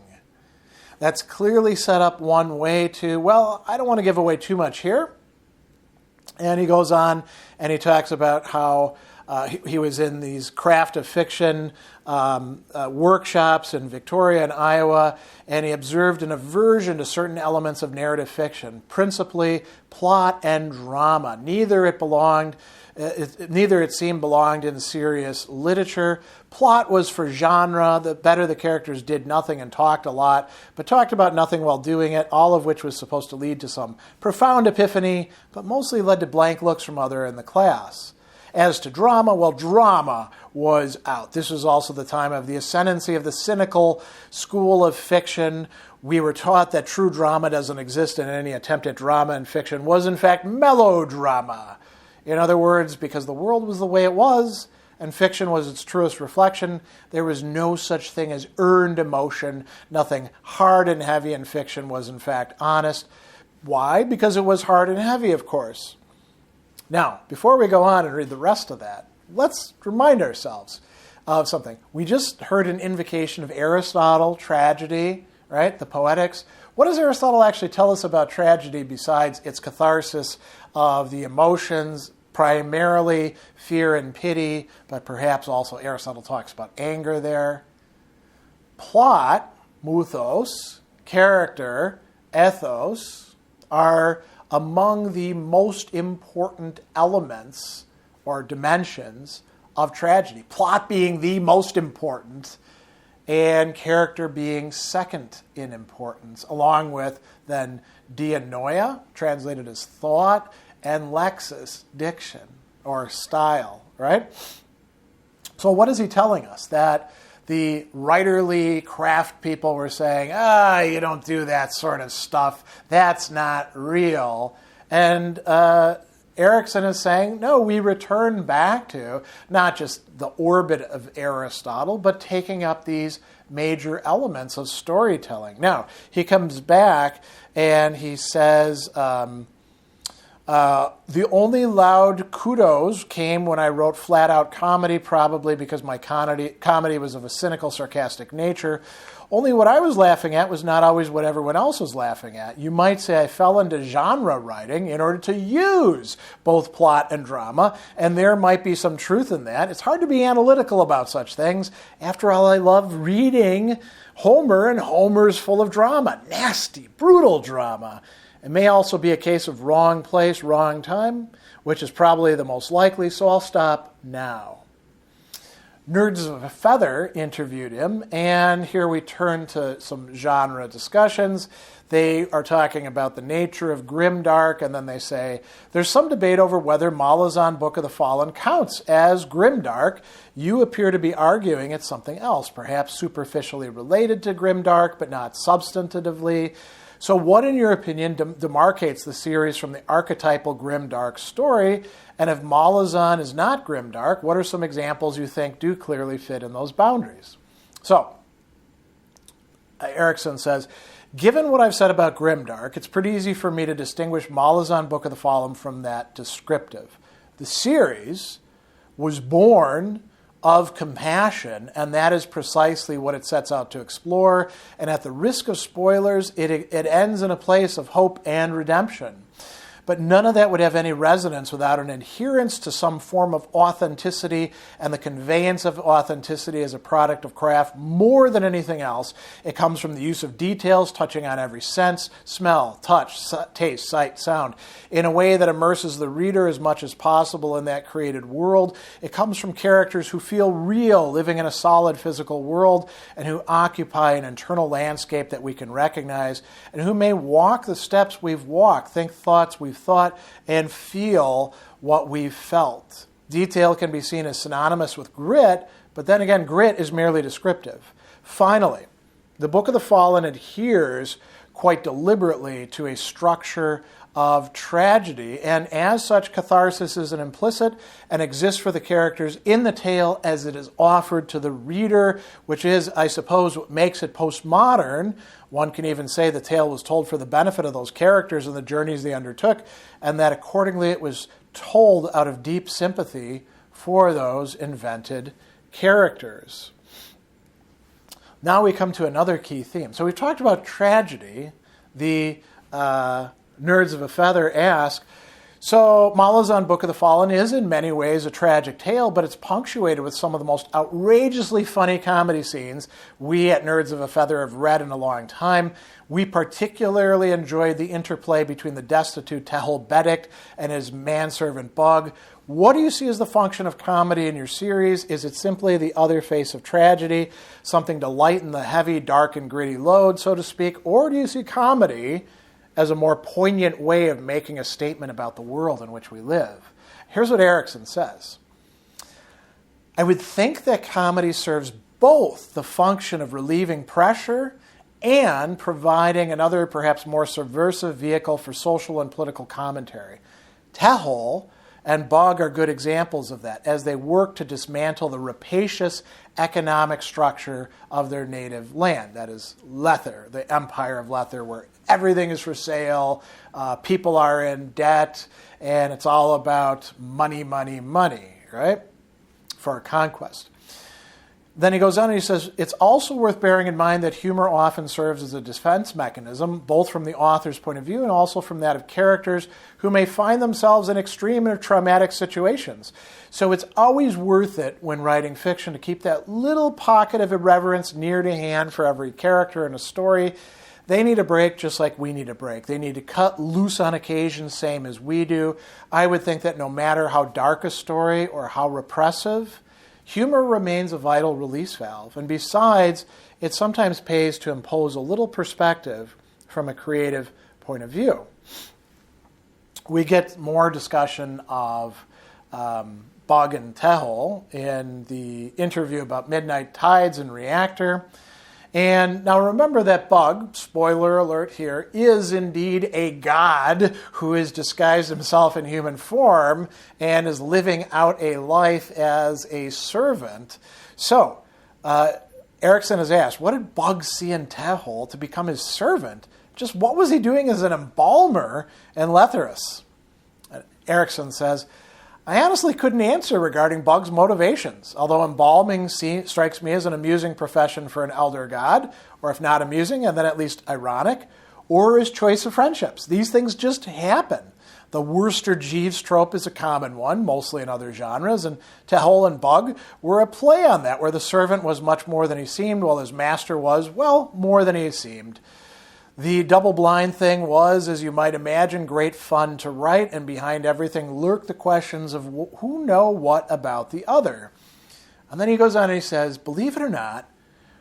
That's clearly set up one way to, well, I don't want to give away too much here. And he goes on and he talks about how he was in these craft of fiction workshops in Victoria and Iowa, and he observed an aversion to certain elements of narrative fiction, principally plot and drama. Neither it seemed belonged in serious literature. Plot was for genre. The better the characters did nothing and talked a lot, but talked about nothing while doing it, all of which was supposed to lead to some profound epiphany, but mostly led to blank looks from others in the class. As to drama, well, drama was out. This was also the time of the ascendancy of the cynical school of fiction. We were taught that true drama doesn't exist, and any attempt at drama in fiction was, in fact, melodrama. In other words, because the world was the way it was, and fiction was its truest reflection, there was no such thing as earned emotion. Nothing hard and heavy in fiction was, in fact, honest. Why? Because it was hard and heavy, of course. Now, before we go on and read the rest of that, let's remind ourselves of something. We just heard an invocation of Aristotle, tragedy, right? The Poetics. What does Aristotle actually tell us about tragedy besides its catharsis of the emotions, primarily fear and pity, but perhaps also Aristotle talks about anger there? Plot, muthos, character, ethos, are among the most important elements or dimensions of tragedy. Plot being the most important, and character being second in importance, along with then dianoia, translated as thought, and lexis, diction, or style, right? So what is he telling us? That the writerly craft people were saying, you don't do that sort of stuff. That's not real. And Erikson is saying, no, we return back to not just the orbit of Aristotle, but taking up these major elements of storytelling. Now, he comes back and he says, the only loud kudos came when I wrote flat-out comedy, probably because my comedy was of a cynical, sarcastic nature. Only what I was laughing at was not always what everyone else was laughing at. You might say I fell into genre writing in order to use both plot and drama, and there might be some truth in that. It's hard to be analytical about such things. After all, I love reading Homer, and Homer's full of drama, nasty, brutal drama. It may also be a case of wrong place, wrong time, which is probably the most likely, so I'll stop now. Nerds of a Feather interviewed him, and here we turn to some genre discussions. They are talking about the nature of grimdark, and then they say, there's some debate over whether Malazan Book of the Fallen counts as grimdark. You appear to be arguing it's something else, perhaps superficially related to grimdark, but not substantively. So what, in your opinion, demarcates the series from the archetypal grimdark story? And if Malazan is not grimdark, what are some examples you think do clearly fit in those boundaries? So, Erikson says, given what I've said about grimdark, it's pretty easy for me to distinguish Malazan Book of the Fallen from that descriptive. The series was born of compassion, and that is precisely what it sets out to explore. And at the risk of spoilers, it ends in a place of hope and redemption. but none of that would have any resonance without an adherence to some form of authenticity and the conveyance of authenticity as a product of craft more than anything else. It comes from the use of details touching on every sense, smell, touch, taste, sight, sound, in a way that immerses the reader as much as possible in that created world. It comes from characters who feel real, living in a solid physical world, and who occupy an internal landscape that we can recognize, and who may walk the steps we've walked, think thoughts we've thought, and feel what we've felt. Detail can be seen as synonymous with grit, but then again, grit is merely descriptive. Finally, the Book of the Fallen adheres quite deliberately to a structure of tragedy, and as such, catharsis is an implicit and exists for the characters in the tale as it is offered to the reader, which is, I suppose, what makes it postmodern. One can even say the tale was told for the benefit of those characters and the journeys they undertook, and that accordingly it was told out of deep sympathy for those invented characters. Now we come to another key theme. So we've talked about tragedy. The Nerds of a Feather ask, so Malazan Book of the Fallen is in many ways a tragic tale, but it's punctuated with some of the most outrageously funny comedy scenes we at Nerds of a Feather have read in a long time. We particularly enjoyed the interplay between the destitute Tehol Bedik and his manservant Bug. What do you see as the function of comedy in your series? Is it simply the other face of tragedy, something to lighten the heavy, dark, and gritty load, so to speak, or do you see comedy as a more poignant way of making a statement about the world in which we live? Here's what Erikson says. I would think that comedy serves both the function of relieving pressure and providing another, perhaps more subversive vehicle for social and political commentary. Tehol and Bug are good examples of that, as they work to dismantle the rapacious economic structure of their native land. That is Lether, the empire of Lether, where everything is for sale, people are in debt, and it's all about money, money, money, right, for conquest. Then he goes on and he says, it's also worth bearing in mind that humor often serves as a defense mechanism, both from the author's point of view and also from that of characters who may find themselves in extreme or traumatic situations. So it's always worth it when writing fiction to keep that little pocket of irreverence near to hand for every character in a story. They need a break just like we need a break. They need to cut loose on occasion, same as we do. I would think that no matter how dark a story or how repressive, humor remains a vital release valve, and besides, it sometimes pays to impose a little perspective from a creative point of view. We get more discussion of Bug and Tehol in the interview about Midnight Tides and Reactor. And now remember that Bug, spoiler alert here, is indeed a god who has disguised himself in human form and is living out a life as a servant. So, Erikson has asked, what did Bug see in Tehol to become his servant? Just what was he doing as an embalmer in Letheris? Erikson says, I honestly couldn't answer regarding Bug's motivations, although embalming strikes me as an amusing profession for an elder god, or if not amusing, and then at least ironic, or his choice of friendships. These things just happen. The Worcester Jeeves trope is a common one, mostly in other genres, and Tehol and Bug were a play on that, where the servant was much more than he seemed, while his master was, well, more than he seemed. The double-blind thing was, as you might imagine, great fun to write, and behind everything lurked the questions of who know what about the other. And then he goes on and he says, believe it or not,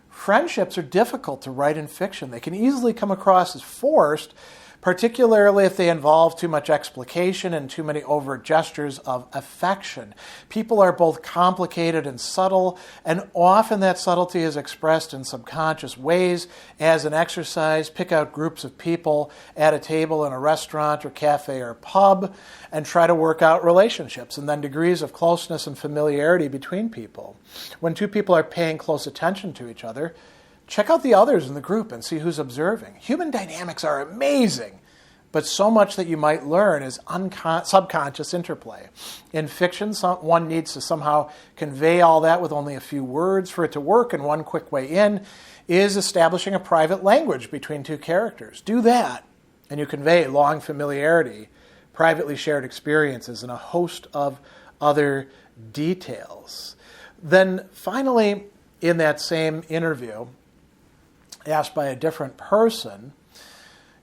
friendships are difficult to write in fiction. They can easily come across as forced, particularly if they involve too much explication and too many overt gestures of affection. People are both complicated and subtle, and often that subtlety is expressed in subconscious ways. As an exercise, pick out groups of people at a table in a restaurant or cafe or pub and try to work out relationships and then degrees of closeness and familiarity between people. When two people are paying close attention to each other, check out the others in the group and see who's observing. Human dynamics are amazing, but so much that you might learn is subconscious interplay. In fiction, one needs to somehow convey all that with only a few words for it to work, and one quick way in is establishing a private language between two characters. Do that, and you convey long familiarity privately shared experiences, and a host of other details. Then finally, in that same interview, asked by a different person,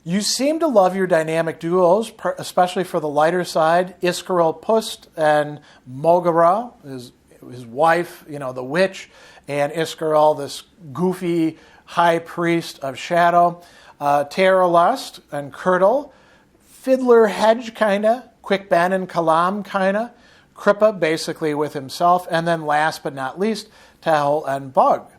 you seem to love your dynamic duos, especially for the lighter side, Iskarel Pust and Mogara, his wife, the witch, and Iskarel, this goofy high priest of shadow, Terralust and Kurtle, Fiddler Hedge, kinda, Quick Ben and Kalam, kinda, Krippa, basically with himself, and then last but not least, Tehel and Bug.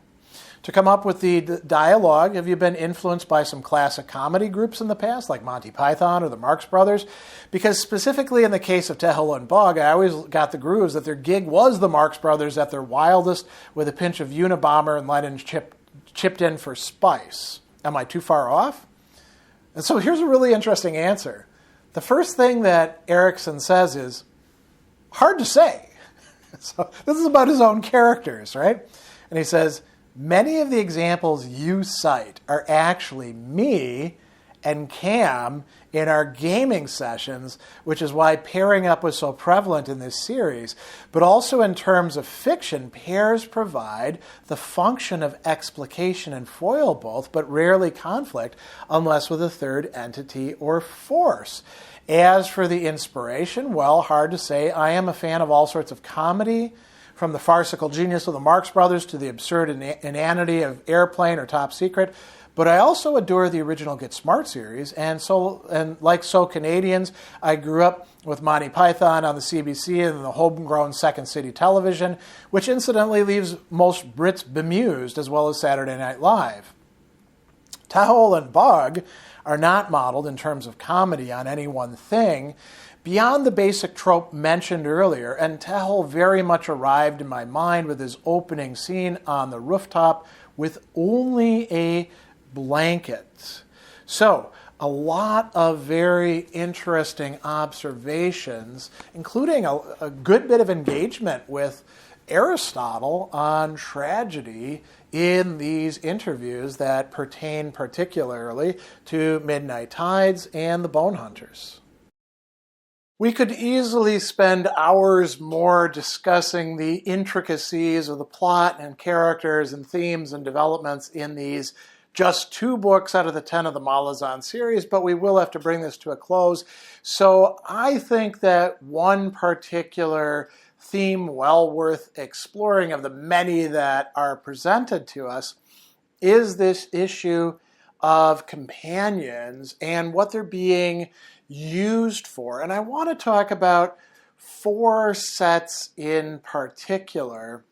To come up with the dialogue, have you been influenced by some classic comedy groups in the past, like Monty Python or the Marx Brothers? Because specifically in the case of Tehel and Bug, I always got the grooves that their gig was the Marx Brothers at their wildest, with a pinch of Unabomber and Lennon chipped in for spice. Am I too far off? And so here's a really interesting answer. The first thing that Erikson says is, hard to say. So this is about his own characters, right? And he says, many of the examples you cite are actually me and Cam in our gaming sessions, which is why pairing up was so prevalent in this series. But also in terms of fiction, pairs provide the function of explication and foil both, but rarely conflict unless with a third entity or force. As for the inspiration, well, hard to say. I am a fan of all sorts of comedy, from the farcical genius of the Marx Brothers to the absurd inanity of Airplane or Top Secret. But I also adore the original Get Smart series, and like so Canadians, I grew up with Monty Python on the CBC and the homegrown Second City Television, which incidentally leaves most Brits bemused, as well as Saturday Night Live. Tehel and Bug are not modeled in terms of comedy on any one thing, beyond the basic trope mentioned earlier, and Tehel very much arrived in my mind with his opening scene on the rooftop with only a blanket. So, a lot of very interesting observations, including a good bit of engagement with Aristotle on tragedy in these interviews that pertain particularly to Midnight Tides and the Bonehunters. We could easily spend hours more discussing the intricacies of the plot and characters and themes and developments in these just 2 books out of the 10 of the Malazan series, but we will have to bring this to a close. So I think that one particular theme well worth exploring of the many that are presented to us is this issue of companions and what they're being used for. And I want to talk about 4 sets in particular.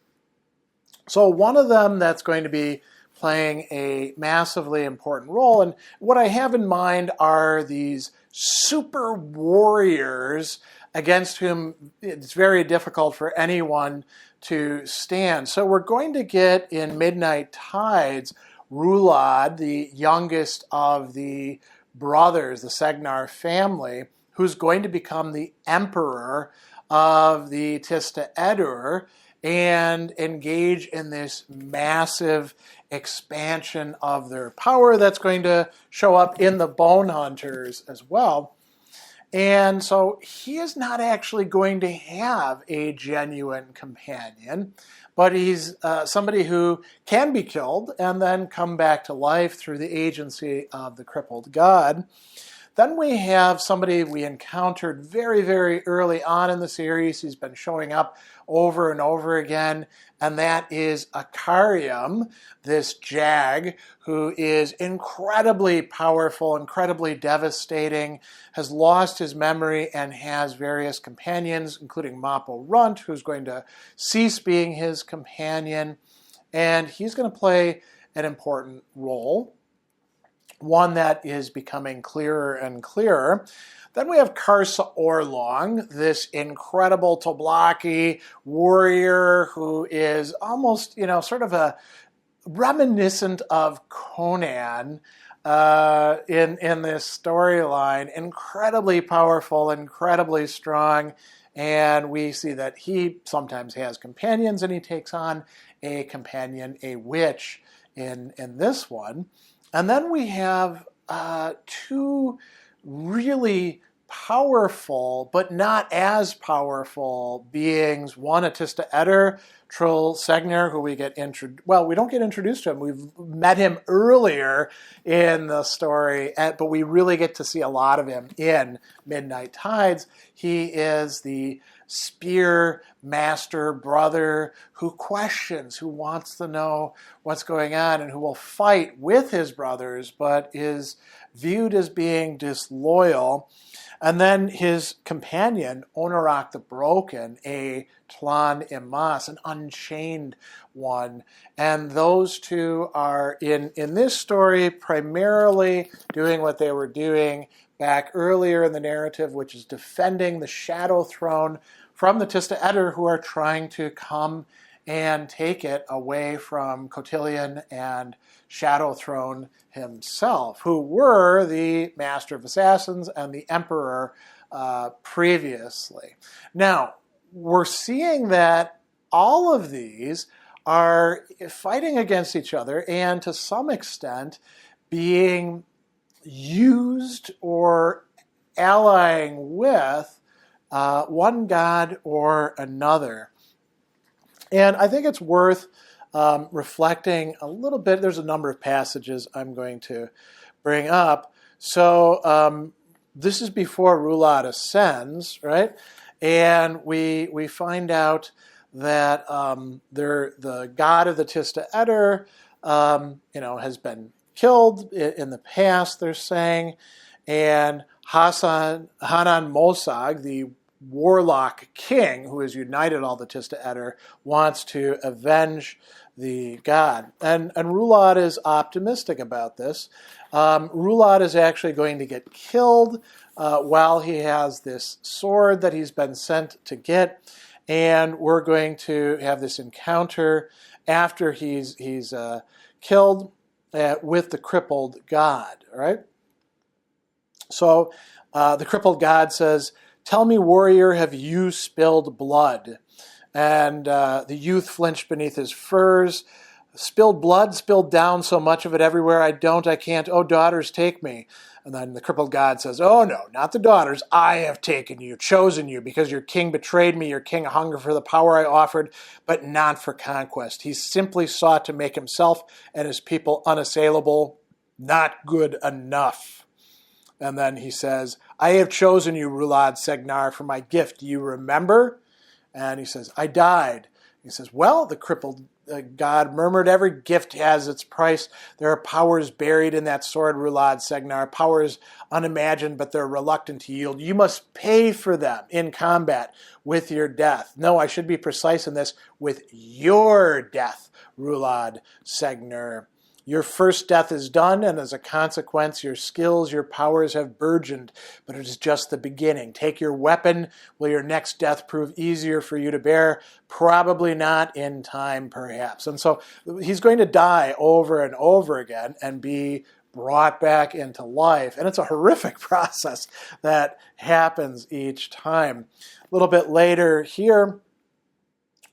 So one of them that's going to be playing a massively important role, and what I have in mind are these super warriors against whom it's very difficult for anyone to stand. So we're going to get in Midnight Tides Rulad, the youngest of the brothers, the Segnar family, who's going to become the emperor of the Tiste Edur and engage in this massive expansion of their power that's going to show up in the Bonehunters as well. And so he is not actually going to have a genuine companion, but he's somebody who can be killed and then come back to life through the agency of the crippled god. Then we have somebody we encountered very, very early on in the series. He's been showing up over and over again, and that is Akarium, this jag, who is incredibly powerful, incredibly devastating, has lost his memory, and has various companions, including Mappo Runt, who's going to cease being his companion, and he's going to play an important role, one that is becoming clearer and clearer. Then we have Karsa Orlong, this incredible Toblaki warrior who is almost, sort of a reminiscent of Conan in this storyline. Incredibly powerful, incredibly strong, and we see that he sometimes has companions, and he takes on a companion, a witch, in this one. And then we have 2 really powerful, but not as powerful beings. One, a Tiste Troll Segner, who we get we don't get introduced to him. We've met him earlier in the story, but we really get to see a lot of him in Midnight Tides. He is the spear master brother who questions, who wants to know what's going on, and who will fight with his brothers, but is viewed as being disloyal. And then his companion, Onorak the Broken, a Tlan Imas, an unchained one. And those two are, in this story, primarily doing what they were doing back earlier in the narrative, which is defending the Shadow Throne from the Tiste, who are trying to come and take it away from Cotillion and Shadow Throne himself, who were the Master of Assassins and the Emperor previously. Now, we're seeing that all of these are fighting against each other and to some extent being used or allying with one god or another. And I think it's worth reflecting a little bit. There's a number of passages I'm going to bring up. So this is before Rulad ascends, right? And we find out that the god of the Tiste has been killed in the past, they're saying, and Hanan Mosag, the warlock king who has united all the Tiste wants to avenge the god. And Rulad is optimistic about this. Rulad is actually going to get killed while he has this sword that he's been sent to get, and we're going to have this encounter after he's killed with the crippled god, right? So the crippled god says, "Tell me, warrior, have you spilled blood?" And the youth flinched beneath his furs. "Spilled blood, spilled down so much of it everywhere. I can't. Oh, daughters, take me." And then the crippled god says, "Oh, no, not the daughters. I have taken you, chosen you, because your king betrayed me. Your king hungered for the power I offered, but not for conquest. He simply sought to make himself and his people unassailable. Not good enough." And then he says, "I have chosen you, Rulad Segnar, for my gift. Do you remember?" And he says, "I died." He says, "Well," the crippled god murmured, "every gift has its price. There are powers buried in that sword, Rulad Segnar, powers unimagined, but they're reluctant to yield. You must pay for them in combat with your death. No, I should be precise in this, with your death, Rulad Segnar. Your first death is done, and as a consequence, your skills, your powers have burgeoned, but it is just the beginning. Take your weapon. Will your next death prove easier for you to bear? Probably not, in time, perhaps." And so he's going to die over and over again and be brought back into life. And it's a horrific process that happens each time. A little bit later here,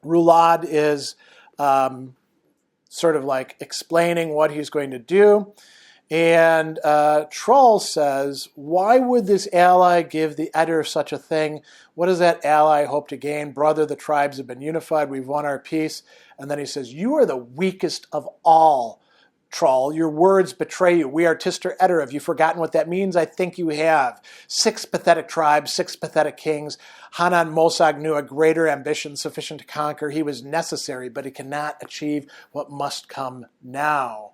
Rulad is sort of like explaining what he's going to do. And Troll says, "Why would this ally give the Eder such a thing? What does that ally hope to gain? Brother, the tribes have been unified. We've won our peace." And then he says, "You are the weakest of all, Troll. Your words betray you. We are Tiste Eder. Have you forgotten what that means? I think you have. 6 pathetic tribes, 6 pathetic kings. Hanan Mosag knew a greater ambition sufficient to conquer. He was necessary, but he cannot achieve what must come now."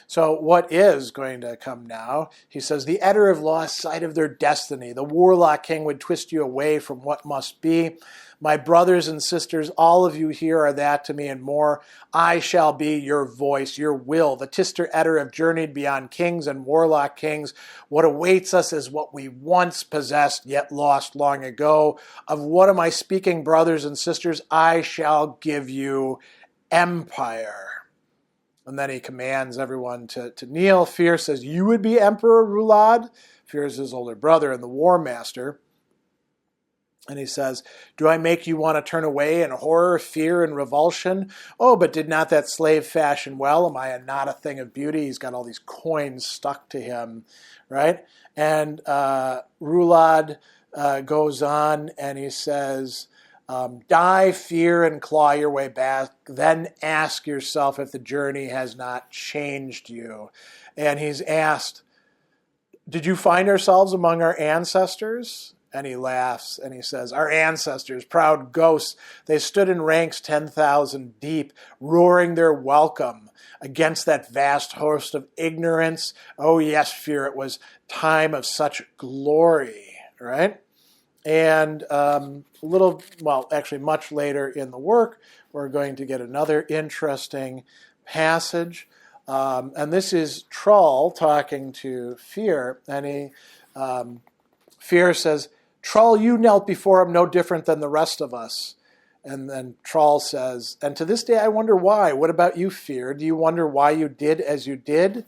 So what is going to come now? He says, "The Eder have lost sight of their destiny. The warlock king would twist you away from what must be. My brothers and sisters, all of you here are that to me and more. I shall be your voice, your will. The Tiste Eder have journeyed beyond kings and warlock kings. What awaits us is what we once possessed, yet lost long ago. Of what am I speaking, brothers and sisters? I shall give you empire." And then he commands everyone to kneel. Fear says, "You would be Emperor, Rulad?" Fear is his older brother and the war master. And he says, do I make you want to turn away in horror, fear, and revulsion? Oh, but did not that slave fashion well? Am I not a thing of beauty? He's got all these coins stuck to him, right? And Rulad goes on and he says, die, fear, and claw your way back. Then ask yourself if the journey has not changed you. And he's asked, did you find ourselves among our ancestors? And he laughs and he says, our ancestors, proud ghosts, they stood in ranks 10,000 deep, roaring their welcome against that vast host of ignorance. Oh yes, fear, it was time of such glory, right? And actually much later in the work, we're going to get another interesting passage. And this is Trull talking to Fear, and Fear says, Trull, you knelt before him no different than the rest of us. And then Trull says, and to this day I wonder why. What about you, Fear? Do you wonder why you did as you did?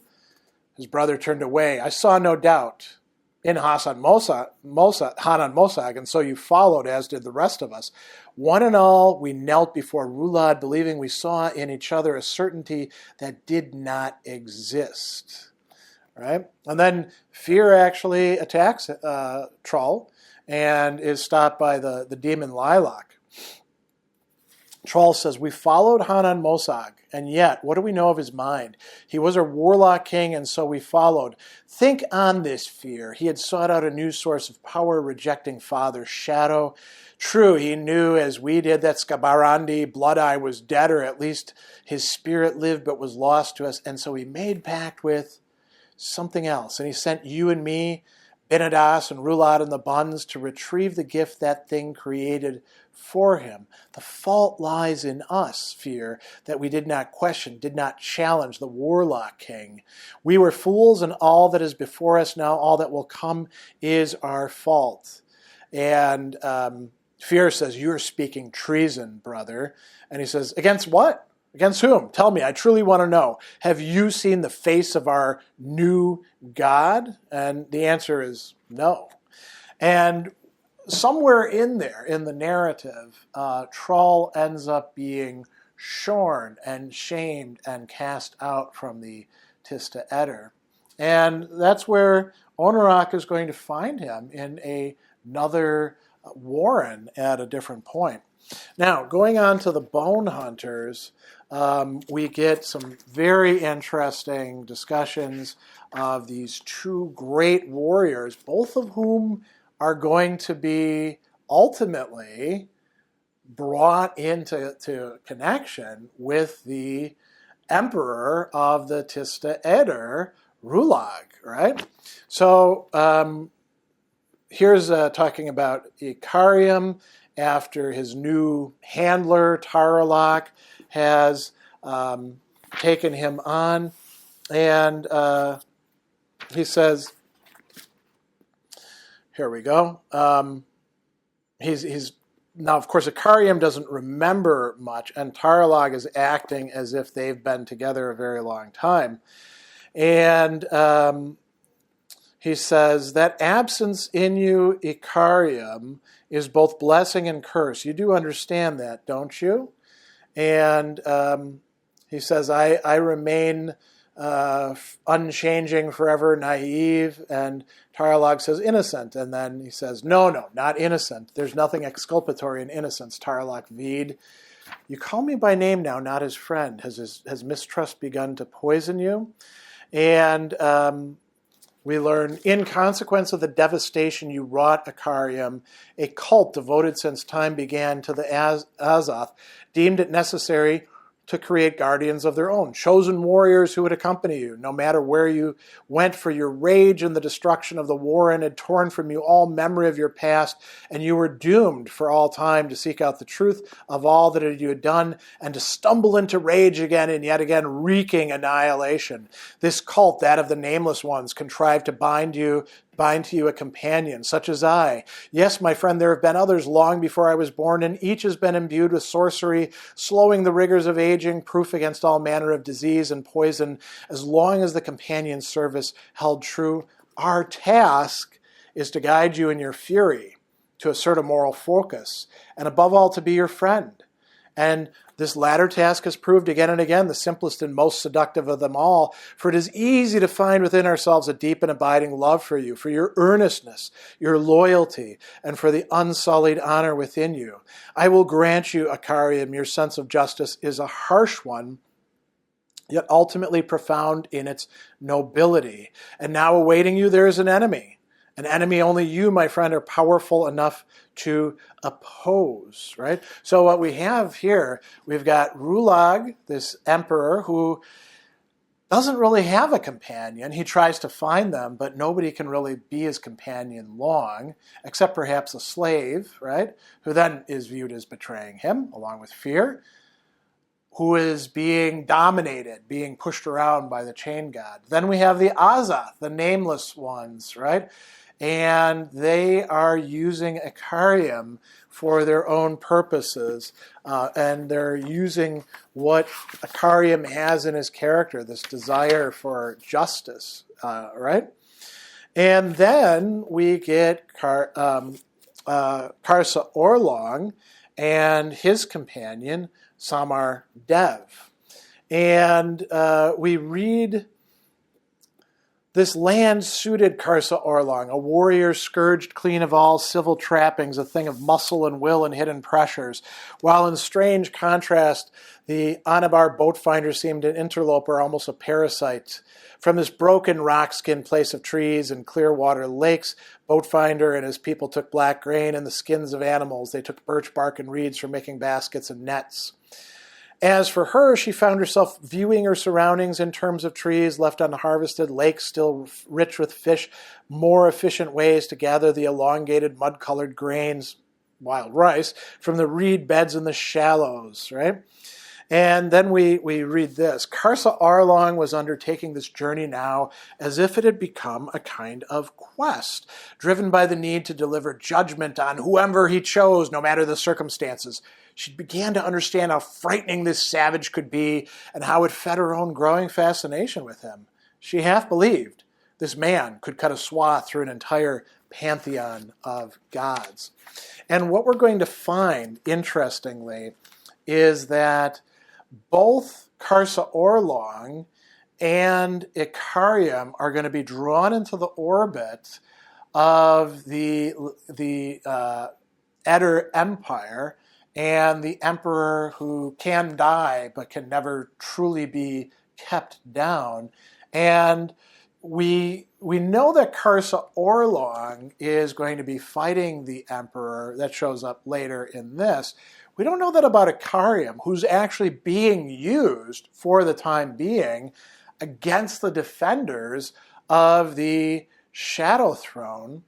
His brother turned away. I saw no doubt in Hanan Mosag, and so you followed, as did the rest of us. One and all, we knelt before Rulad, believing we saw in each other a certainty that did not exist. Right? And then Fear actually attacks Trull and is stopped by the demon Lilac. Trull says, we followed Hanan Mosag, and yet, what do we know of his mind? He was a warlock king, and so we followed. Think on this, Fear. He had sought out a new source of power, rejecting Father's shadow. True, he knew, as we did, that Skabarandi, Blood-Eye, was dead, or at least his spirit lived but was lost to us, and so he made pact with something else, and he sent you and me, Benadas and Rulad and the Buns, to retrieve the gift that thing created for him. The fault lies in us, Fear, that we did not question, did not challenge the warlock king. We were fools, and all that is before us now, all that will come, is our fault. And Fear says, you're speaking treason, brother. And he says, against what? Against whom? Tell me, I truly want to know. Have you seen the face of our new God? And the answer is no. And somewhere in there, in the narrative, Trull ends up being shorn and shamed and cast out from the Tiste Eder. And that's where Onorok is going to find him in another warren at a different point. Now, going on to the Bonehunters, we get some very interesting discussions of these two great warriors, both of whom are going to be ultimately brought into connection with the emperor of the Tiste Eder, Rulag, right? So here's talking about Ikariam after his new handler, Taralak, has taken him on. And he says, here we go. He's now, of course, Ikariam doesn't remember much, and Taralak is acting as if they've been together a very long time. And he says, that absence in you, Ikariam, is both blessing and curse. You do understand that, don't you? And he says, I remain unchanging, forever naive. And Taralog says, innocent. And then he says, no, not innocent. There's nothing exculpatory in innocence, Taralog Veed. You call me by name now, not as friend. Has mistrust begun to poison you? And we learn, in consequence of the devastation you wrought, Ikariam, a cult devoted since time began to the Azath deemed it necessary to create guardians of their own, chosen warriors who would accompany you, no matter where you went, for your rage and the destruction of the warren had torn from you all memory of your past, and you were doomed for all time to seek out the truth of all that you had done, and to stumble into rage again and yet again, wreaking annihilation. This cult, that of the nameless ones, contrived to bind to you a companion, such as I. Yes, my friend, there have been others long before I was born, and each has been imbued with sorcery, slowing the rigors of aging, proof against all manner of disease and poison, as long as the companion's service held true. Our task is to guide you in your fury, to assert a moral focus, and above all, to be your friend. And this latter task has proved again and again the simplest and most seductive of them all, for it is easy to find within ourselves a deep and abiding love for you, for your earnestness, your loyalty, and for the unsullied honor within you. I will grant you, Icarium, your sense of justice is a harsh one, yet ultimately profound in its nobility. And now awaiting you there is an enemy only you, my friend, are powerful enough to oppose, right? So what we have here, we've got Rulag, this emperor, who doesn't really have a companion. He tries to find them, but nobody can really be his companion long, except perhaps a slave, right? Who then is viewed as betraying him, along with fear, who is being dominated, being pushed around by the chain god. Then we have the Azath, the nameless ones, right? And they are using Icarium for their own purposes. And they're using what Icarium has in his character, this desire for justice, right? And then we get Karsa Orlong and his companion, Samar Dev. And we read, this land suited Karsa Orlong, a warrior scourged clean of all civil trappings, a thing of muscle and will and hidden pressures, while in strange contrast, the Anabar boat finder seemed an interloper, almost a parasite. From this broken rock-skin place of trees and clear water lakes, Boatfinder and his people took black grain and the skins of animals. They took birch bark and reeds for making baskets and nets. As for her, she found herself viewing her surroundings in terms of trees left unharvested, lakes still rich with fish, more efficient ways to gather the elongated mud-colored grains, wild rice, from the reed beds in the shallows, right? And then we read this. Karsa Orlong was undertaking this journey now as if it had become a kind of quest, driven by the need to deliver judgment on whoever he chose, no matter the circumstances. She began to understand how frightening this savage could be and how it fed her own growing fascination with him. She half believed this man could cut a swath through an entire pantheon of gods. And what we're going to find, interestingly, is that both Karsa Orlong and Icarium are going to be drawn into the orbit of the Eder Empire, and the emperor who can die but can never truly be kept down. And we know that Karsa Orlong is going to be fighting the emperor. That shows up later in this. We don't know that about Icarium, who's actually being used for the time being against the defenders of the Shadow Throne,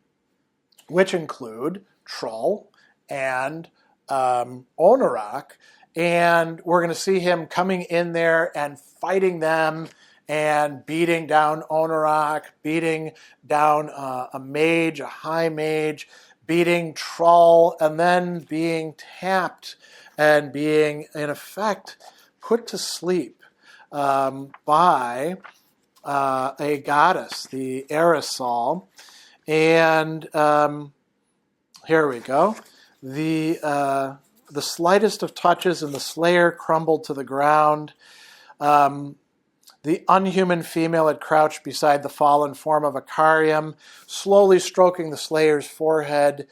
which include Troll and Onarak, and we're going to see him coming in there and fighting them and beating down Onarak, beating down a mage, a high mage, beating Troll, and then being tapped and being, in effect, put to sleep by a goddess, the Erikson. And here we go. The slightest of touches and the slayer crumbled to the ground. The unhuman female had crouched beside the fallen form of Icarium, slowly stroking the slayer's forehead.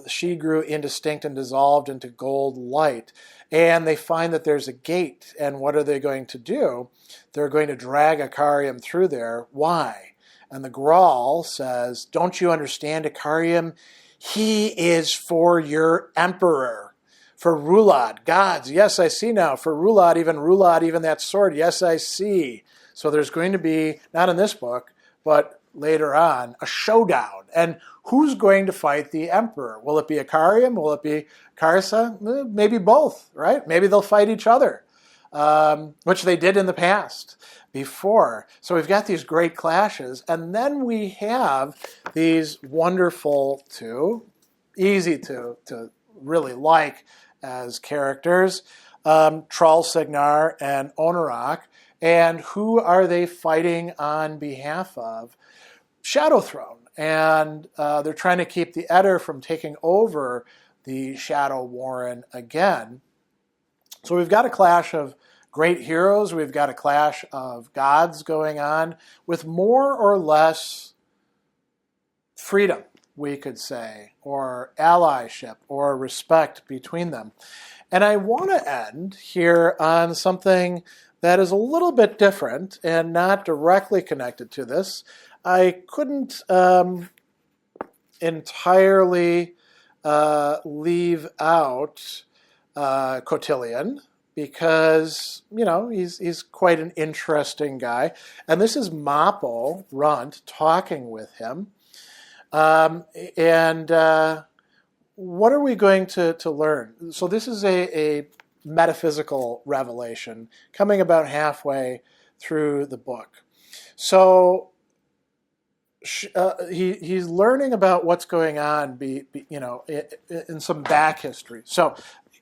She grew indistinct and dissolved into gold light. And they find that there's a gate. And what are they going to do? They're going to drag Icarium through there. Why? And the Grawl says, don't you understand, Icarium? He is for your emperor. For Rulad, gods, yes, I see now. For Rulad, even that sword, yes, I see. So there's going to be, not in this book, but later on, a showdown. And who's going to fight the emperor? Will it be Icarium? Will it be Karsa? Maybe both, right? Maybe they'll fight each other, which they did in the past before. So we've got these great clashes. And then we have these wonderful two, easy to really like, as characters, Troll Signar and Onarak. And who are they fighting on behalf of? Shadow Throne. and they're trying to keep the Etter from taking over the Shadow Warren again. So we've got a clash of great heroes, we've got a clash of gods going on with more or less freedom, we could say, or allyship, or respect between them. And I want to end here on something that is a little bit different and not directly connected to this. I couldn't entirely leave out Cotillion, because, you know, he's quite an interesting guy. And this is Mappo Runt talking with him. What are we going to learn? So this is a metaphysical revelation coming about halfway through the book. So he's learning about what's going on, in some back history. So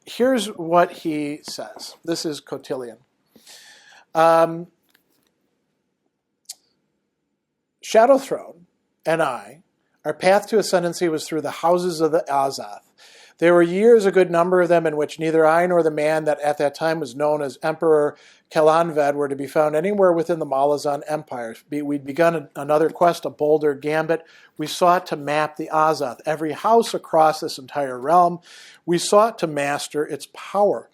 here's what he says. This is Cotillion. Shadow Throne and I, our path to ascendancy was through the houses of the Azath. There were years, a good number of them, in which neither I nor the man that at that time was known as Emperor Kelanved were to be found anywhere within the Malazan Empire. We'd begun another quest, a bolder gambit. We sought to map the Azath, every house across this entire realm. We sought to master its power.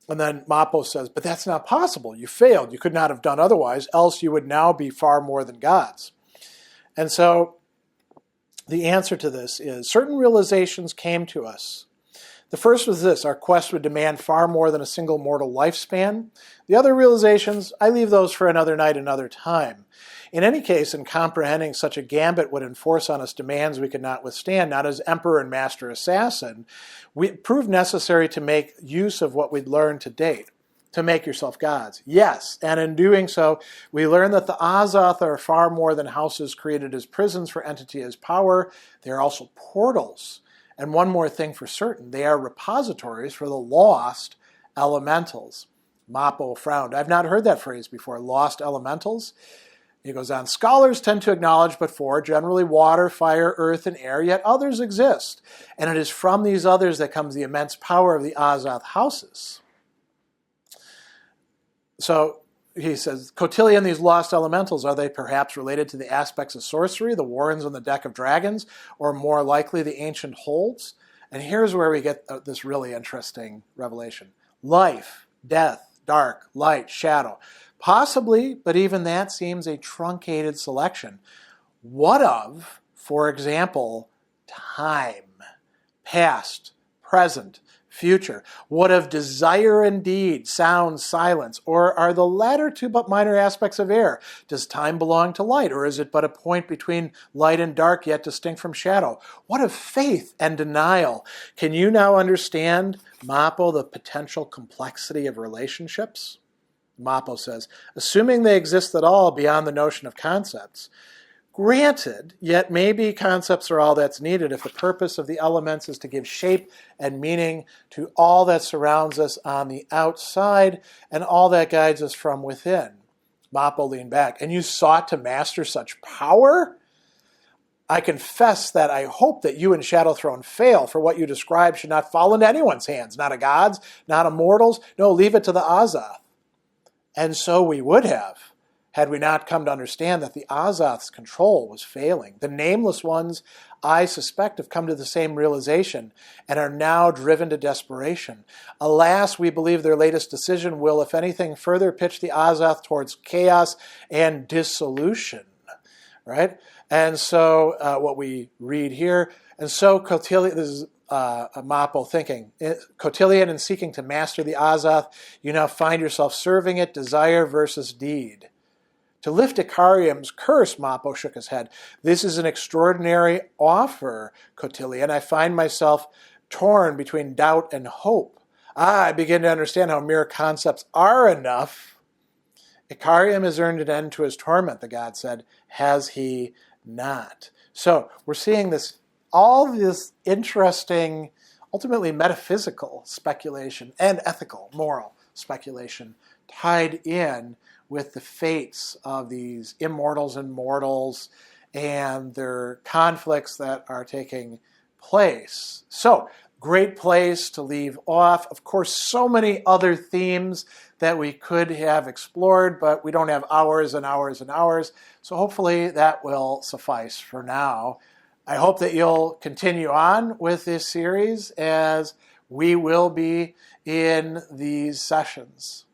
And then Mappo says, but that's not possible. You failed. You could not have done otherwise, else you would now be far more than gods. And so the answer to this is certain realizations came to us. The first was this: our quest would demand far more than a single mortal lifespan. The other realizations, I leave those for another night, another time. In any case, in comprehending such a gambit would enforce on us demands we could not withstand, not as emperor and master assassin, it proved necessary to make use of what we'd learned to date. To make yourself gods. Yes, and in doing so, we learn that the Azath are far more than houses created as prisons for entity as power. They are also portals. And one more thing for certain, they are repositories for the lost elementals. Mappo frowned. I've not heard that phrase before, lost elementals. He goes on, scholars tend to acknowledge but four, generally water, fire, earth, and air, yet others exist. And it is from these others that comes the immense power of the Azath houses. So he says, Cotillion, these lost elementals, are they perhaps related to the aspects of sorcery, the warrens on the deck of dragons, or more likely the ancient holds? And here's where we get this really interesting revelation. Life, death, dark, light, shadow. Possibly, but even that seems a truncated selection. What of, for example, time, past, present, future? What of desire and deed, sound, silence? Or are the latter two but minor aspects of air? Does time belong to light, or is it but a point between light and dark, yet distinct from shadow? What of faith and denial? Can you now understand, Mappo, the potential complexity of relationships? Mappo says, assuming they exist at all beyond the notion of concepts. Granted, yet maybe concepts are all that's needed if the purpose of the elements is to give shape and meaning to all that surrounds us on the outside and all that guides us from within. Mappo leaned back. And you sought to master such power? I confess that I hope that you and Shadow Throne fail, for what you describe should not fall into anyone's hands, not a god's, not a mortal's. No, leave it to the Azath. And so we would have, had we not come to understand that the Azath's control was failing. The nameless ones, I suspect, have come to the same realization and are now driven to desperation. Alas, we believe their latest decision will, if anything, further pitch the Azath towards chaos and dissolution. Right? And so what we read here, and so Cotillion, this is Mappo thinking, Cotillion, in seeking to master the Azath, you now find yourself serving it, desire versus deed. To lift Icarium's curse, Mappo shook his head. This is an extraordinary offer, Cotillion. I find myself torn between doubt and hope. I begin to understand how mere concepts are enough. Icarium has earned an end to his torment, the god said. Has he not? So we're seeing all this interesting, ultimately metaphysical speculation and ethical, moral speculation tied in with the fates of these immortals and mortals and their conflicts that are taking place. So, great place to leave off. Of course, so many other themes that we could have explored, but we don't have hours and hours and hours. So hopefully that will suffice for now. I hope that you'll continue on with this series as we will be in these sessions.